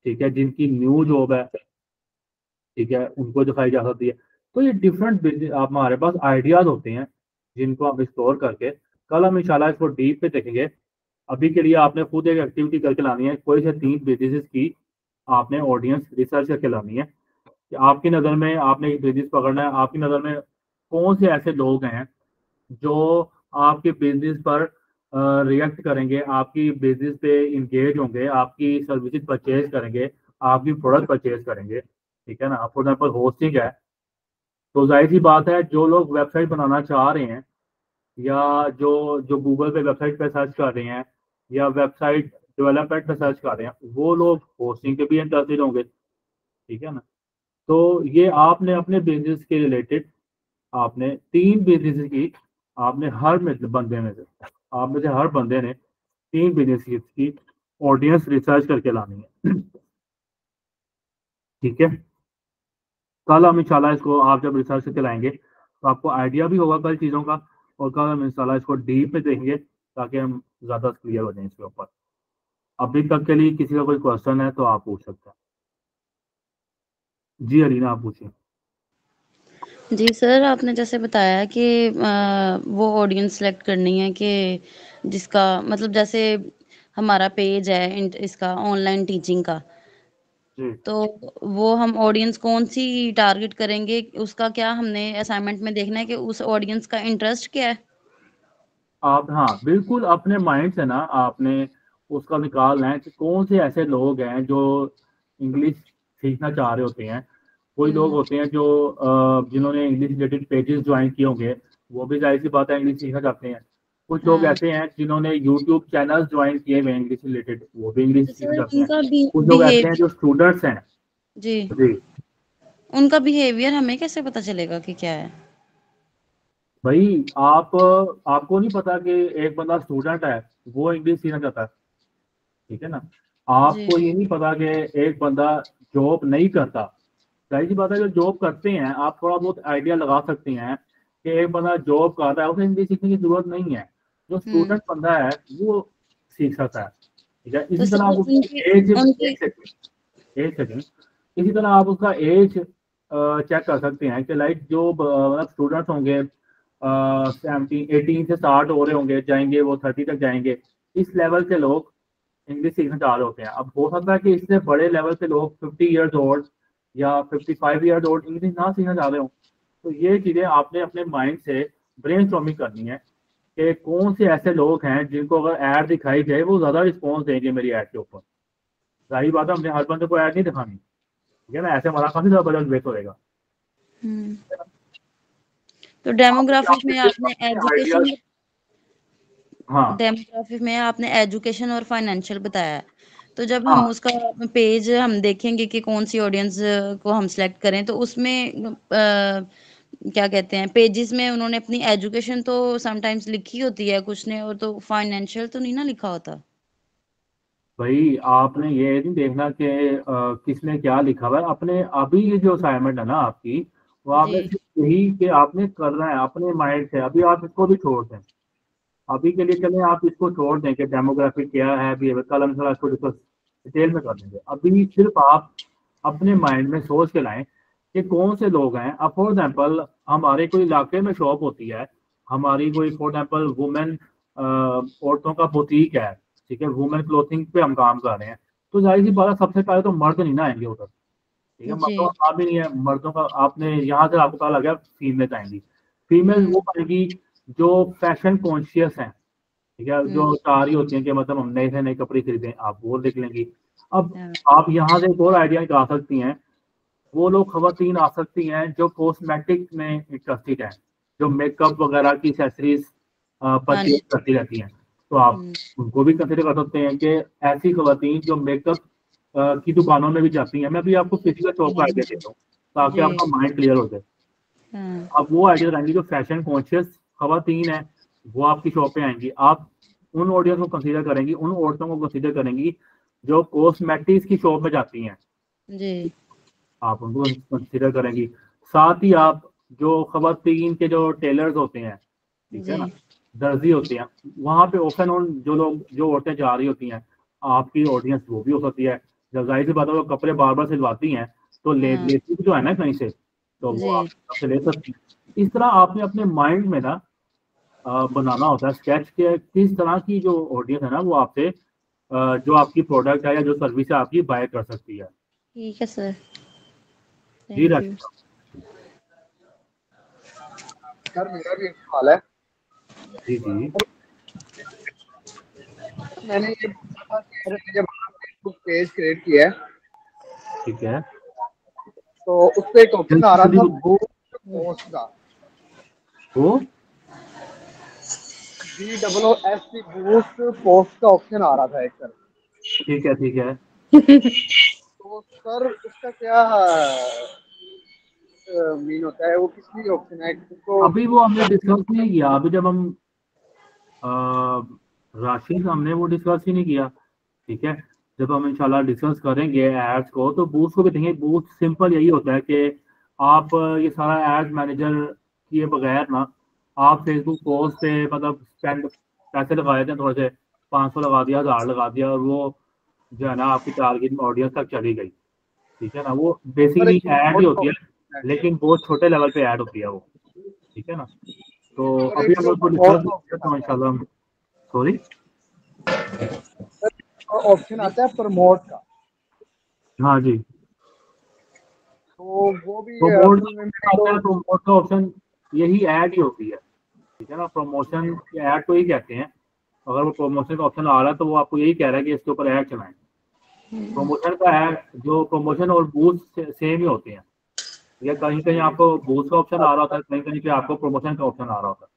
ठीक है, जिनकी न्यू जॉब है, ठीक है, उनको दिखाई जा सकती है। तो ये डिफरेंट बिजनेस आप हमारे पास आइडियाज होते हैं जिनको आप एक्सप्लोर करके कल हम इंशाल्लाह इसको डीप पे देखेंगे। अभी के लिए आपने खुद एक एक्टिविटी करके लानी है, कोई से 3 बिजनेसेस की आपने ऑडियंस रिसर्च करके लानी है कि आपकी नज़र में आपने एक बिजनेस पकड़ना है, आपकी नज़र में कौन से ऐसे लोग हैं जो आपके बिजनेस पर रिएक्ट करेंगे, आपकी बिजनेस पे इंगेज होंगे, आपकी सर्विसेज परचेज करेंगे, आपकी प्रोडक्ट परचेज करेंगे, ठीक है ना। फॉर एग्जाम्पल होस्टिंग है, तो जाहिर सी बात है जो लोग वेबसाइट बनाना चाह रहे हैं या जो जो गूगल पे वेबसाइट पे सर्च कर रहे हैं या वेबसाइट डेवलपमेंट पे सर्च कर रहे हैं, वो लोग होस्टिंग के भी इंटरेस्टेड होंगे, ठीक है ना। तो ये आपने अपने बिजनेस के रिलेटेड आपने 3 बिजनेस की आपने हर बंदे में से आप में से हर बंदे ने 3 बिजनेस की ऑडियंस रिसर्च करके लानी है, ठीक है। कल हम इंशाल्लाह इसको आप जब रिसर्च करके लाएंगे तो आपको आइडिया भी होगा कल चीज़ों का, और कल हम इंशाल्लाह इसको डीप में देखेंगे ताकि हम ज़्यादा क्लियर हो जाएं इसके ऊपर। अभी तक के लिए किसी का कोई क्वेश्चन है तो आप पूछ सकते हैं। जी अलीना, आप पूछिए। जी सर, आपने जैसे बताया कि वो ऑडियंस सेलेक्ट करनी है कि जिसका मतलब जैसे हमारा पेज है इसका ऑनलाइन टीचिंग का, जी तो वो हम ऑडियंस कौन सी टारगेट करेंगे, उसका क्या हमने असाइनमेंट में देखना है कि उस ऑडियंस का इंटरेस्ट क्या है। आप, हाँ बिल्कुल, अपने माइंड से ना आपने उसका निकालना है कि कौन से ऐसे लोग हैं जो इंग्लिश सीखना चाह रहे होते हैं। कोई लोग होते हैं जो जिन्होंने इंग्लिश रिलेटेड पेजेस ज्वाइन किए होंगे, वो भी जाहिर सी बात है इंग्लिश सीखना चाहते हैं। कुछ लोग हाँ, ऐसे हैं जिन्होंने यूट्यूब चैनल ज्वाइन किए हुए हैं इंग्लिश रिलेटेड, वो भी इंग्लिश तो सीखना सर चाहते हैं। उनका कुछ लोग ऐसे हैं बिहेवियर। जो स्टूडेंट्स हैं, जी। जी उनका बिहेवियर हमें कैसे पता चलेगा कि क्या है? भाई, आपको नहीं पता कि एक बंदा स्टूडेंट है, वो इंग्लिश सीखना चाहता है, ठीक है ना। जी। आपको ये नहीं पता कि एक बंदा जॉब नहीं करता। जाहिर सी बात है, जो जॉब करते हैं आप थोड़ा बहुत आइडिया लगा सकते हैं कि एक बंदा जॉब कर रहा है, उसे हिंदी सीखने की जरूरत नहीं है। जो हुँ। स्टूडेंट बंदा है वो सीख सकता है, ठीक है। तो इसी तरह सर आप उसकी उनकी एज, उनकी एक सेकेंड, इसी तरह आप उसका एज चेक कर सकते हैं कि लाइक जो मतलब स्टूडेंट्स होंगे 17 18 से स्टार्ट हो रहे होंगे, जाएंगे वो 30 तक जाएंगे, इस लेवल के लोग इंग्लिश सीखना चाह रहे होते हैं। अब हो सकता है कि इससे बड़े लेवल के लोग 50 ईयर्स ओल्ड या 55 ईयर्स ओल्ड इंग्लिश ना सीखना चाह रहे हो। तो ये चीज़ें आपने अपने माइंड से ब्रेन स्टॉर्मिंग करनी है कि कौन से ऐसे लोग हैं जिनको अगर ऐड दिखाई जाए वो ज़्यादा रिस्पॉन्स देंगे मेरी ऐड के ऊपर। जाहिर बात है, हमने हर बंदे को ऐड नहीं दिखानी, ठीक है ना, ऐसे हमारा काफ़ी ज़्यादा बजट वेस्ट होएगा। हुँ। तो आइडियाज। हाँ डेमोग्राफी में आपने एजुकेशन और फाइनेंशियल बताया है। तो जब हाँ हम उसका पेज हम देखेंगे कि कौन-सी ऑडियंस को हम सेलेक्ट करें, तो उसमें क्या कहते हैं, पेजेस में उन्होंने अपनी एजुकेशन तो समटाइम्स लिखी होती है कुछ ने, और तो फाइनेंशियल तो नहीं ना लिखा होता? भाई, आपने ये नहीं देखना कि किसने क्या लिखा हुआ है। अपने अभी ये जो असाइनमेंट है ना आपकी, वो जी। आपने सिर्फ यही कि आपने करना है अपने माइंड से। अभी आप इसको भी छोड़ दें, अभी के लिए चलें, आप इसको छोड़ दें कि डेमोग्राफी क्या है, अभी कल हम थोड़ा इसको डिस्कस डिटेल में कर देंगे। अभी सिर्फ आप अपने माइंड में सोच के लाएं कि कौन से लोग हैं। अब फॉर एग्जाम्पल हमारे कोई इलाके में शॉप होती है, हमारी कोई फॉर एग्जाम्पल वुमेन औरतों का बुटीक है, ठीक है, वुमेन क्लोथिंग पे हम काम कर रहे हैं। तो जाहिर सी बात है, सबसे पहले तो मर्द नहीं ना आएंगे उधर, ठीक है, जी। मर्दों का काम ही नहीं है। मर्दों का आपने यहाँ से आपको पता लग गया, फीमेल आएंगी। फीमेल हुँ। वो आएगी जो फैशन कॉन्शियस हैं, ठीक है, हुँ। जो चाह रही होती हैं कि मतलब हम नए से नए कपड़े खरीदें, आप वो देख लेंगी। अब हाँ। आप यहाँ से एक और आइडिया निकाल सकती हैं, वो लोग खवातीन आ सकती हैं जो कॉस्मेटिक में इंटरेस्टेड हैं, जो मेकअप वगैरह की एक्सेसरीज हाँ परचेज जी। करती रहती हैं। तो आप हुँ। उनको भी कंसिडर कर सकते हैं कि ऐसी खवातीन जो मेकअप की दुकानों में भी जाती हैं। मैं भी आपको फिजिकल शॉप का आइडिया देता हूँ ताकि जी। आपका माइंड क्लियर हो जाए। हाँ। आप वो आइडिया रहेंगी जो फैशन कॉन्शियस खवातीन है, वो आपकी शॉप पे आएंगी। आप उन ऑडियंस को कंसीडर करेंगी, उन औरतों को कंसीडर करेंगी जो कॉस्मेटिक्स की शॉप में जाती हैं, जी। आप उनको कंसीडर करेंगी। साथ ही आप जो खवातीन के जो टेलर्स होते हैं, ठीक है जी। ना, दर्जी होते हैं, वहाँ पे ऑफ एंड ऑन जो लोग जो औरतें जा रही होती हैं, आपकी ऑडियंस वो भी हो सकती है। जब जाहिर सी बात है वो कपड़े बार बार सिलवाती हैं, तो हाँ। लेती भी तो है ना कहीं से, तो वो जी। आप से ले सकती हैं। इस तरह आपने अपने माइंड में ना बनाना होता है स्केच के किस तरह की जो ऑडियंस है ना वो आपसे जो आपकी प्रोडक्ट है या जो सर्विस है आपकी बाय कर सकती है। ठीक है सर। जी थैंक यू। राशिद। सर मेरा भी एक सवाल है। जी जी। मैंने ये पूछा था कि मैंने जब फेसबुक पेज क्रिएट किया है ठीक है। तो उस पर एक ऑप्शन आ रहा जल्दी था बोलो। बूस्ट पोस्ट का, वो BOOST बूस्ट पोस्ट का ऑप्शन आ रहा था एक सर। ठीक है, ठीक है। तो सर उसका क्या मीन होता है, वो किस लिए ऑप्शन है उसको? अभी वो हमने डिस्कस नहीं किया। अभी जब हम राशिद, हमने वो डिस्कस ही नहीं किया, ठीक है। जब हम इंशाल्लाह डिस्कस करेंगे एड्स को तो बूस्ट को भी देखेंगे। बूस्ट सिंपल यही होता है कि आप ये सारा एड्स मैनेजर किए बगैर ना आप फेसबुक पोस्ट पे मतलब स्पेंड पैसे लगा देते हैं, थोड़े से 500 लगा दिया, 1000 लगा दिया, और वो जो है ना आपकी टारगेट ऑडियंस तक चली गई, ठीक है ना। वो सर बेसिकली एक ऐड ही प्रमोट होती है, ऑप्शन है, लेकिन बहुत छोटे लेवल पे ऐड होती है वो, ठीक है ना। तो सर अभी एक हम तो उसको प्रमोट डिस्कस का करेंगे ऑप्शन तो आता है, इंशाल्लाह हम, सॉरी। सर ऑप्शन आता है प्रमोट का, हाँ जी। तो वो भी प्रोमोट असल में मेरे आता को है, प्रोमोट का ऑप्शन यही ऐड ही होती है, ठीक है ना। प्रमोशन ऐड को ही कहते हैं। अगर वो प्रमोशन का ऑप्शन आ रहा है तो वो आपको यही कह रहा है कि इसके ऊपर ऐड चलाएं। प्रमोशन का ऐड, जो प्रमोशन और बूस्ट सेम ही होते हैं, या कहीं कहीं आपको बूस्ट का ऑप्शन आ रहा होता है, कहीं कहीं पे आपको प्रमोशन का ऑप्शन आ रहा होता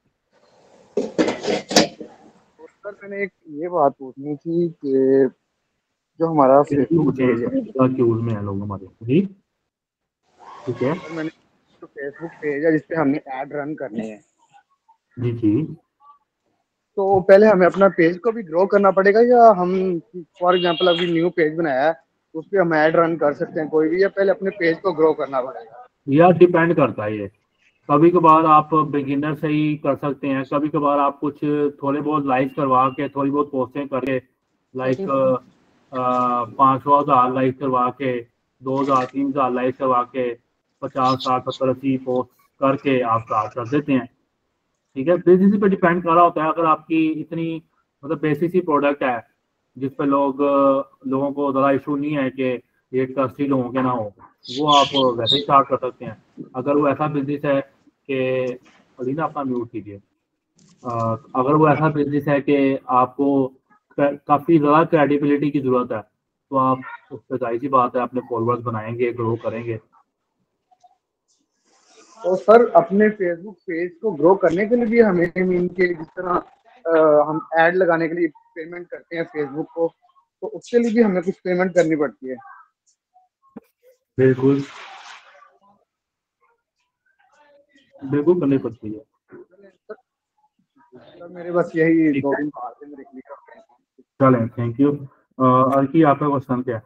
तो सर मैंने एक ये बात पूछनी थी कि जो हमारा फेसबुक पेज है, यूज में है लोग हमारे जी, ठीक है और मैंने जो फेसबुक पेज है जिसपे हमने ऐड रन करने हैं, जी जी। तो पहले हमें अपना पेज को भी ग्रो करना पड़ेगा, या हम फॉर एग्जांपल अभी न्यू पेज बनाया है उस पर हम ऐड रन कर सकते हैं कोई भी, या पहले अपने पेज को ग्रो करना पड़ेगा? यह डिपेंड करता है ये, कभी कभार आप बिगिनर से ही कर सकते हैं, कभी कभार आप कुछ थोड़े बहुत लाइक करवा के, थोड़ी बहुत पोस्टें करके, लाइक 500,000 लाइक करवा के, 2,000 3,000 लाइक करवा के, 50 60 70 80 पोस्ट करके आप स्टार्ट कर देते हैं। ठीक है, बिजनेस पे डिपेंड कर रहा होता है। अगर आपकी इतनी मतलब बेसिक सी प्रोडक्ट है जिस पे लोगों को ज़रा इशू नहीं है कि ये ट्रस्टी लोगों के ना हो, वो आप वैसे ही स्टार्ट कर सकते हैं। अगर वो ऐसा बिजनेस है कि अलीना अपना म्यूट कीजिए, अगर वो ऐसा बिजनेस है कि आपको काफ़ी ज़्यादा क्रेडिबिलिटी की ज़रूरत है, तो आप उस पर जाहिर सी बात है अपने फॉलोअर्स बनाएंगे, ग्रो करेंगे। तो सर अपने फेसबुक पेज को ग्रो करने के लिए भी हमें मीन के जिस तरह हम ऐड लगाने के लिए पेमेंट करते हैं फेसबुक को, तो उसके लिए भी हमें कुछ पेमेंट करनी पड़ती है? बिल्कुल बिल्कुल करनी पड़ती है। सर मेरे बस यही ठीक 2 है, दिन बाद से मेरे क्लियर। चलें, थैंक यू। अर्की आपका क्वेश्चन क्या है?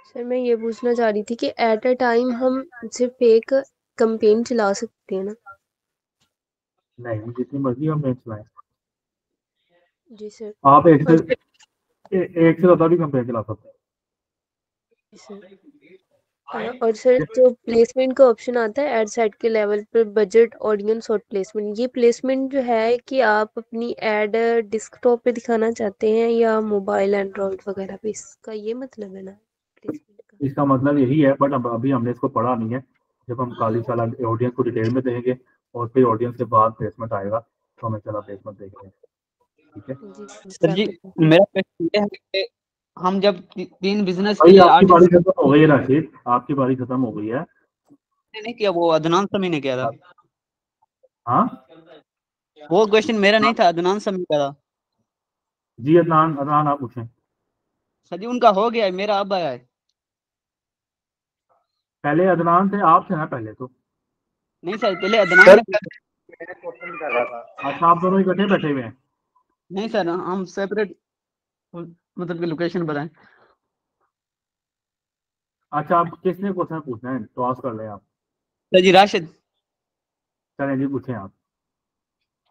सर मैं ये पूछना चाह रही थी कि एट अ टाइम हम सिर्फ एक कैंपेन चला सकते हैं ना? नहीं, जितनी मर्जी हम बेच चलाएं। जी सर। आप एक से और एक से ज़्यादा भी कंपेन चला सकते हैं। जी सर। और सर जो प्लेसमेंट का ऑप्शन आता है एड सेट के लेवल पर, बजट ऑडियंस और प्लेसमेंट, ये प्लेसमेंट जो है कि आप अपनी एड डेस्कटॉप पे दिखाना चाहते हैं या मोबाइल एंड्रॉइड वगैरह पे, इसका ये मतलब है ना प्लेसमेंट का? इसका मतलब यही है, बट अब अभी हमने इसको पढ़ा नहीं है। जब हम काली चाला ऑडियंस को डिटेल में देंगे और फिर ऑडियंस के बाद प्लेसमेंट आएगा, तो हमें चला प्लेसमेंट देखेंगे। ठीक है जी सर जी, मेरा क्वेश्चन ये है कि हम जब तीन बिजनेस के भाई, लिए आपकी बारी आर्टिस्ट खत्म हो गई है राशिद, आपकी बारी खत्म हो गई है। नहीं किया, वो अदनान समी ने किया था। हाँ वो क्वेश्चन मेरा नहीं था, अदनान समी का था। जी, अदनान अदनान आप पूछें। सर जी उनका हो गया है, मेरा अब आया है। पहले अदनान थे, आप थे ना पहले तो। नहीं सर, पहले अदनान सर ने मैंने क्वेश्चन कर रहा था। अच्छा, आप दोनों इकट्ठे बैठे हुए हैं? नहीं सर, हम सेपरेट मतलब की लोकेशन बताएं। अच्छा, आप किसने क्वेश्चन पूछना है, टॉस कर लें आप। सर जी राशिद। चलें जी, पूछें आप।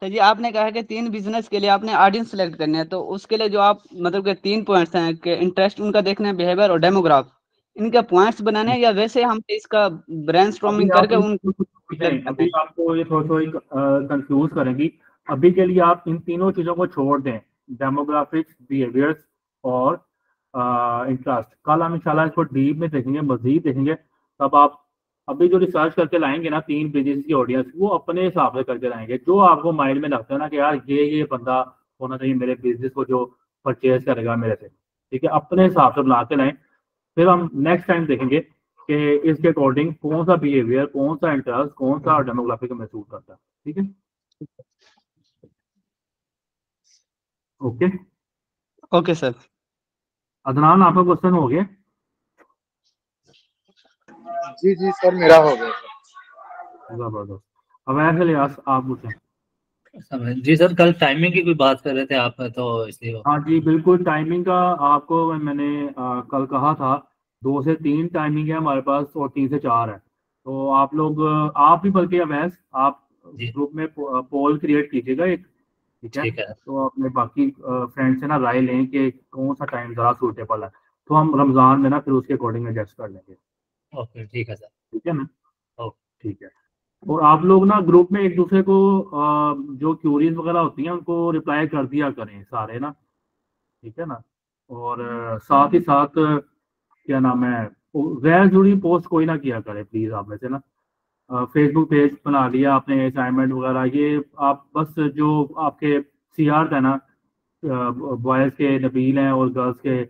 सर जी आपने कहा कि तीन बिजनेस के लिए आपने ऑडियंस सेलेक्ट करनी है, तो उसके लिए जो आप मतलब के 3 पॉइंट्स हैं कि इंटरेस्ट उनका देखना है, बिहेवियर और डेमोग्राफ, इनके पॉइंट्स बनाने हैं या वैसे हम इसका अभी ब्रेनस्टॉर्मिंग आप करके इन उनको नहीं, select करते अभी हैं? आपको ये थोड़ी थोड़ी कंफ्यूज करेंगी। अभी के लिए आप इन तीनों चीजों को छोड़ दें, डेमोग्राफिक्स, बिहेवियर्स और इंटरेस्ट। कल हम इंशाल्लाह इसको डीप में देखेंगे, मजीद देखेंगे। तब आप अभी जो रिसर्च करके लाएंगे ना तीन बिजनेस की ऑडियंस, वो अपने हिसाब से करके लाएंगे, जो आपको माइंड में लगता है ना कि यार ये बंदा होना चाहिए मेरे बिजनेस को जो परचेज करेगा मेरे से। ठीक है, अपने हिसाब से बना के लाएं। फिर हम नेक्स्ट टाइम देखेंगे कि इसके अकॉर्डिंग कौन सा बिहेवियर, कौन सा इंटरेस्ट, कौन सा डेमोग्राफिक महसूस करता है। ठीक है, ओके। Okay sir. अदनान, आपका क्वेश्चन हो गया? जी जी सर मेरा हो गया सर। जबरदस्त। अब ऐसे लिहाज आप पूछें। जी सर, कल टाइमिंग की कोई बात कर रहे थे आप, तो इसलिए हाँ जी, बिल्कुल टाइमिंग का आपको मैंने कल कहा था। 2 से 3 टाइमिंग है हमारे पास और 3 से 4 है। तो आप लोग आप भी बल्कि अवैस आप जी ग्रुप में पोल क्रिएट कीजिएगा एक। ठीक है, ठीक है। तो अपने बाकी फ्रेंड से ना राय लें कि कौन सा टाइम ज़्यादा सूटेबल है, तो हम रमज़ान में ना फिर उसके अकॉर्डिंग एडजस्ट कर लेंगे। ओके ठीक है सर। ठीक है ना? ओके ठीक है। और आप लोग ना ग्रुप में एक दूसरे को जो क्यूरीज वगैरह होती हैं उनको रिप्लाई कर दिया करें सारे ना। ठीक है ना? और साथ ही साथ क्या नाम है, गैर जरूरी पोस्ट कोई ना किया करे प्लीज़ आप में से ना। फेसबुक पेज बना लिया आपने, असाइनमेंट वगैरह, ये आप बस जो आपके सीआर है ना, बॉयज़ के नबील हैं और गर्ल्स के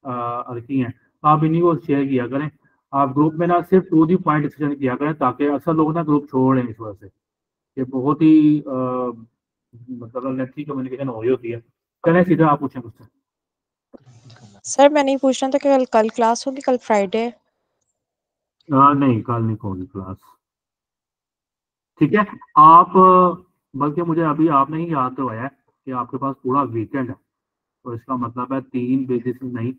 अर्की हैं, आप इन्हीं को शेयर किया करें। आप ग्रुप में ना सिर्फ टू दी पॉइंट डिस्कशन किया करें, ताकि अक्सर लोग ना ग्रुप छोड़ रहे हैं इस वजह से। ये बहुत ही मतलब लेंथी कम्युनिकेशन हो रही होती है। चलें सीधा आप पूछें मुझसे। सर मैंने ये पूछना था कि कल कल क्लास होगी, कल फ्राइडे है। नहीं, कल नहीं होगी क्लास। ठीक है। आप बल्कि मुझे अभी आपने ही याद करवाया कि आपके पास पूरा वीकेंड है, तो इसका मतलब है 3 बिजनेस नहीं,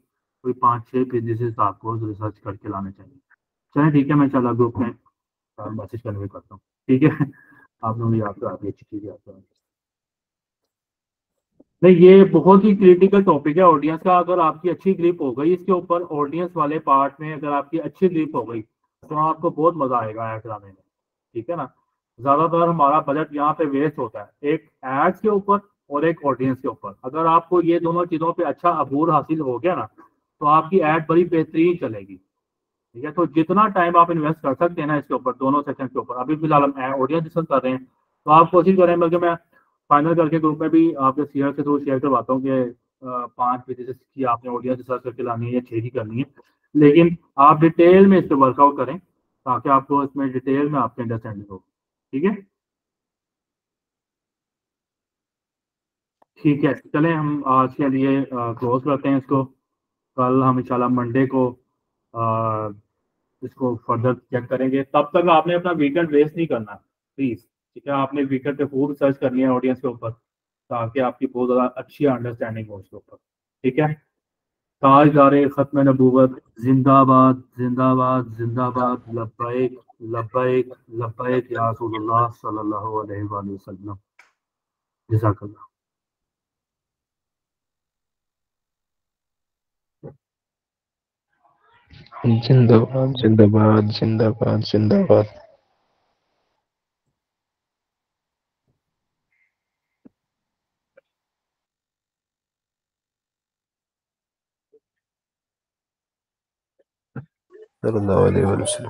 कोई 5-6 बिजनेस आपको रिसर्च करके लाने चाहिए। चलिए ठीक है, मैं चला ग्रुप में मैसेज कन्वे करता हूँ। ठीक है। आपने मुझे याद करा दी, अच्छी चीज़ याद करा दी। नहीं, ये बहुत ही क्रिटिकल टॉपिक है ऑडियंस का। अगर आपकी अच्छी ग्रिप हो गई इसके ऊपर, ऑडियंस वाले पार्ट में अगर आपकी अच्छी ग्रिप हो गई, तो आपको बहुत मजा आएगा ऐड कराने में। ठीक है ना। ज्यादातर हमारा बजट यहाँ पे वेस्ट होता है, एक एड्स के ऊपर और एक ऑडियंस के ऊपर। अगर आपको ये दोनों चीजों पे अच्छा अबूर हासिल हो गया ना, तो आपकी एड बड़ी बेहतरीन चलेगी। ठीक है। तो जितना टाइम आप इन्वेस्ट कर सकते हैं ना इसके ऊपर, दोनों सेक्शन के ऊपर, अभी फिलहाल हम ऑडियंस डिस्कस कर रहे हैं, तो आप कोशिश करें, बल्कि मैं फाइनल करके ग्रुप में भी आपके शेयर के थ्रू शेयर करवाता हूँ कि 5 बिजनेस की आपने ऑडियंस रिसर्च करके लानी है या 6 की करनी है, लेकिन आप डिटेल में इस पर वर्कआउट करें ताकि आपको इसमें डिटेल में आपके अंडरस्टैंडिंग हो। ठीक है। ठीक है, चलें हम आज के लिए क्लोज करते हैं इसको। कल हम इंशाल्लाह मंडे को अ, इसको फर्दर चेक करेंगे। तब तक आपने अपना वीकेंड वेस्ट नहीं करना प्लीज। ठीक है, आपने वीकेंड पे खूब सर्च करनी है ऑडियंस के ऊपर, ताकि आपकी बहुत ज़्यादा अच्छी अंडरस्टैंडिंग हो उसके ऊपर। ठीक है। ताजदारे खत्म नबूवत जिंदाबाद जिंदाबाद जिंदाबाद, लब्बैक लब्बैक लब्बैक या रसूलुल्लाह सल्लल्लाहु अलैहि वसल्लम। जज़ाकल्लाह। जिंदाबाद जिंदाबाद जिंदाबाद जिंदाबाद। सल्लल्लाहु अलैहि वसल्लम।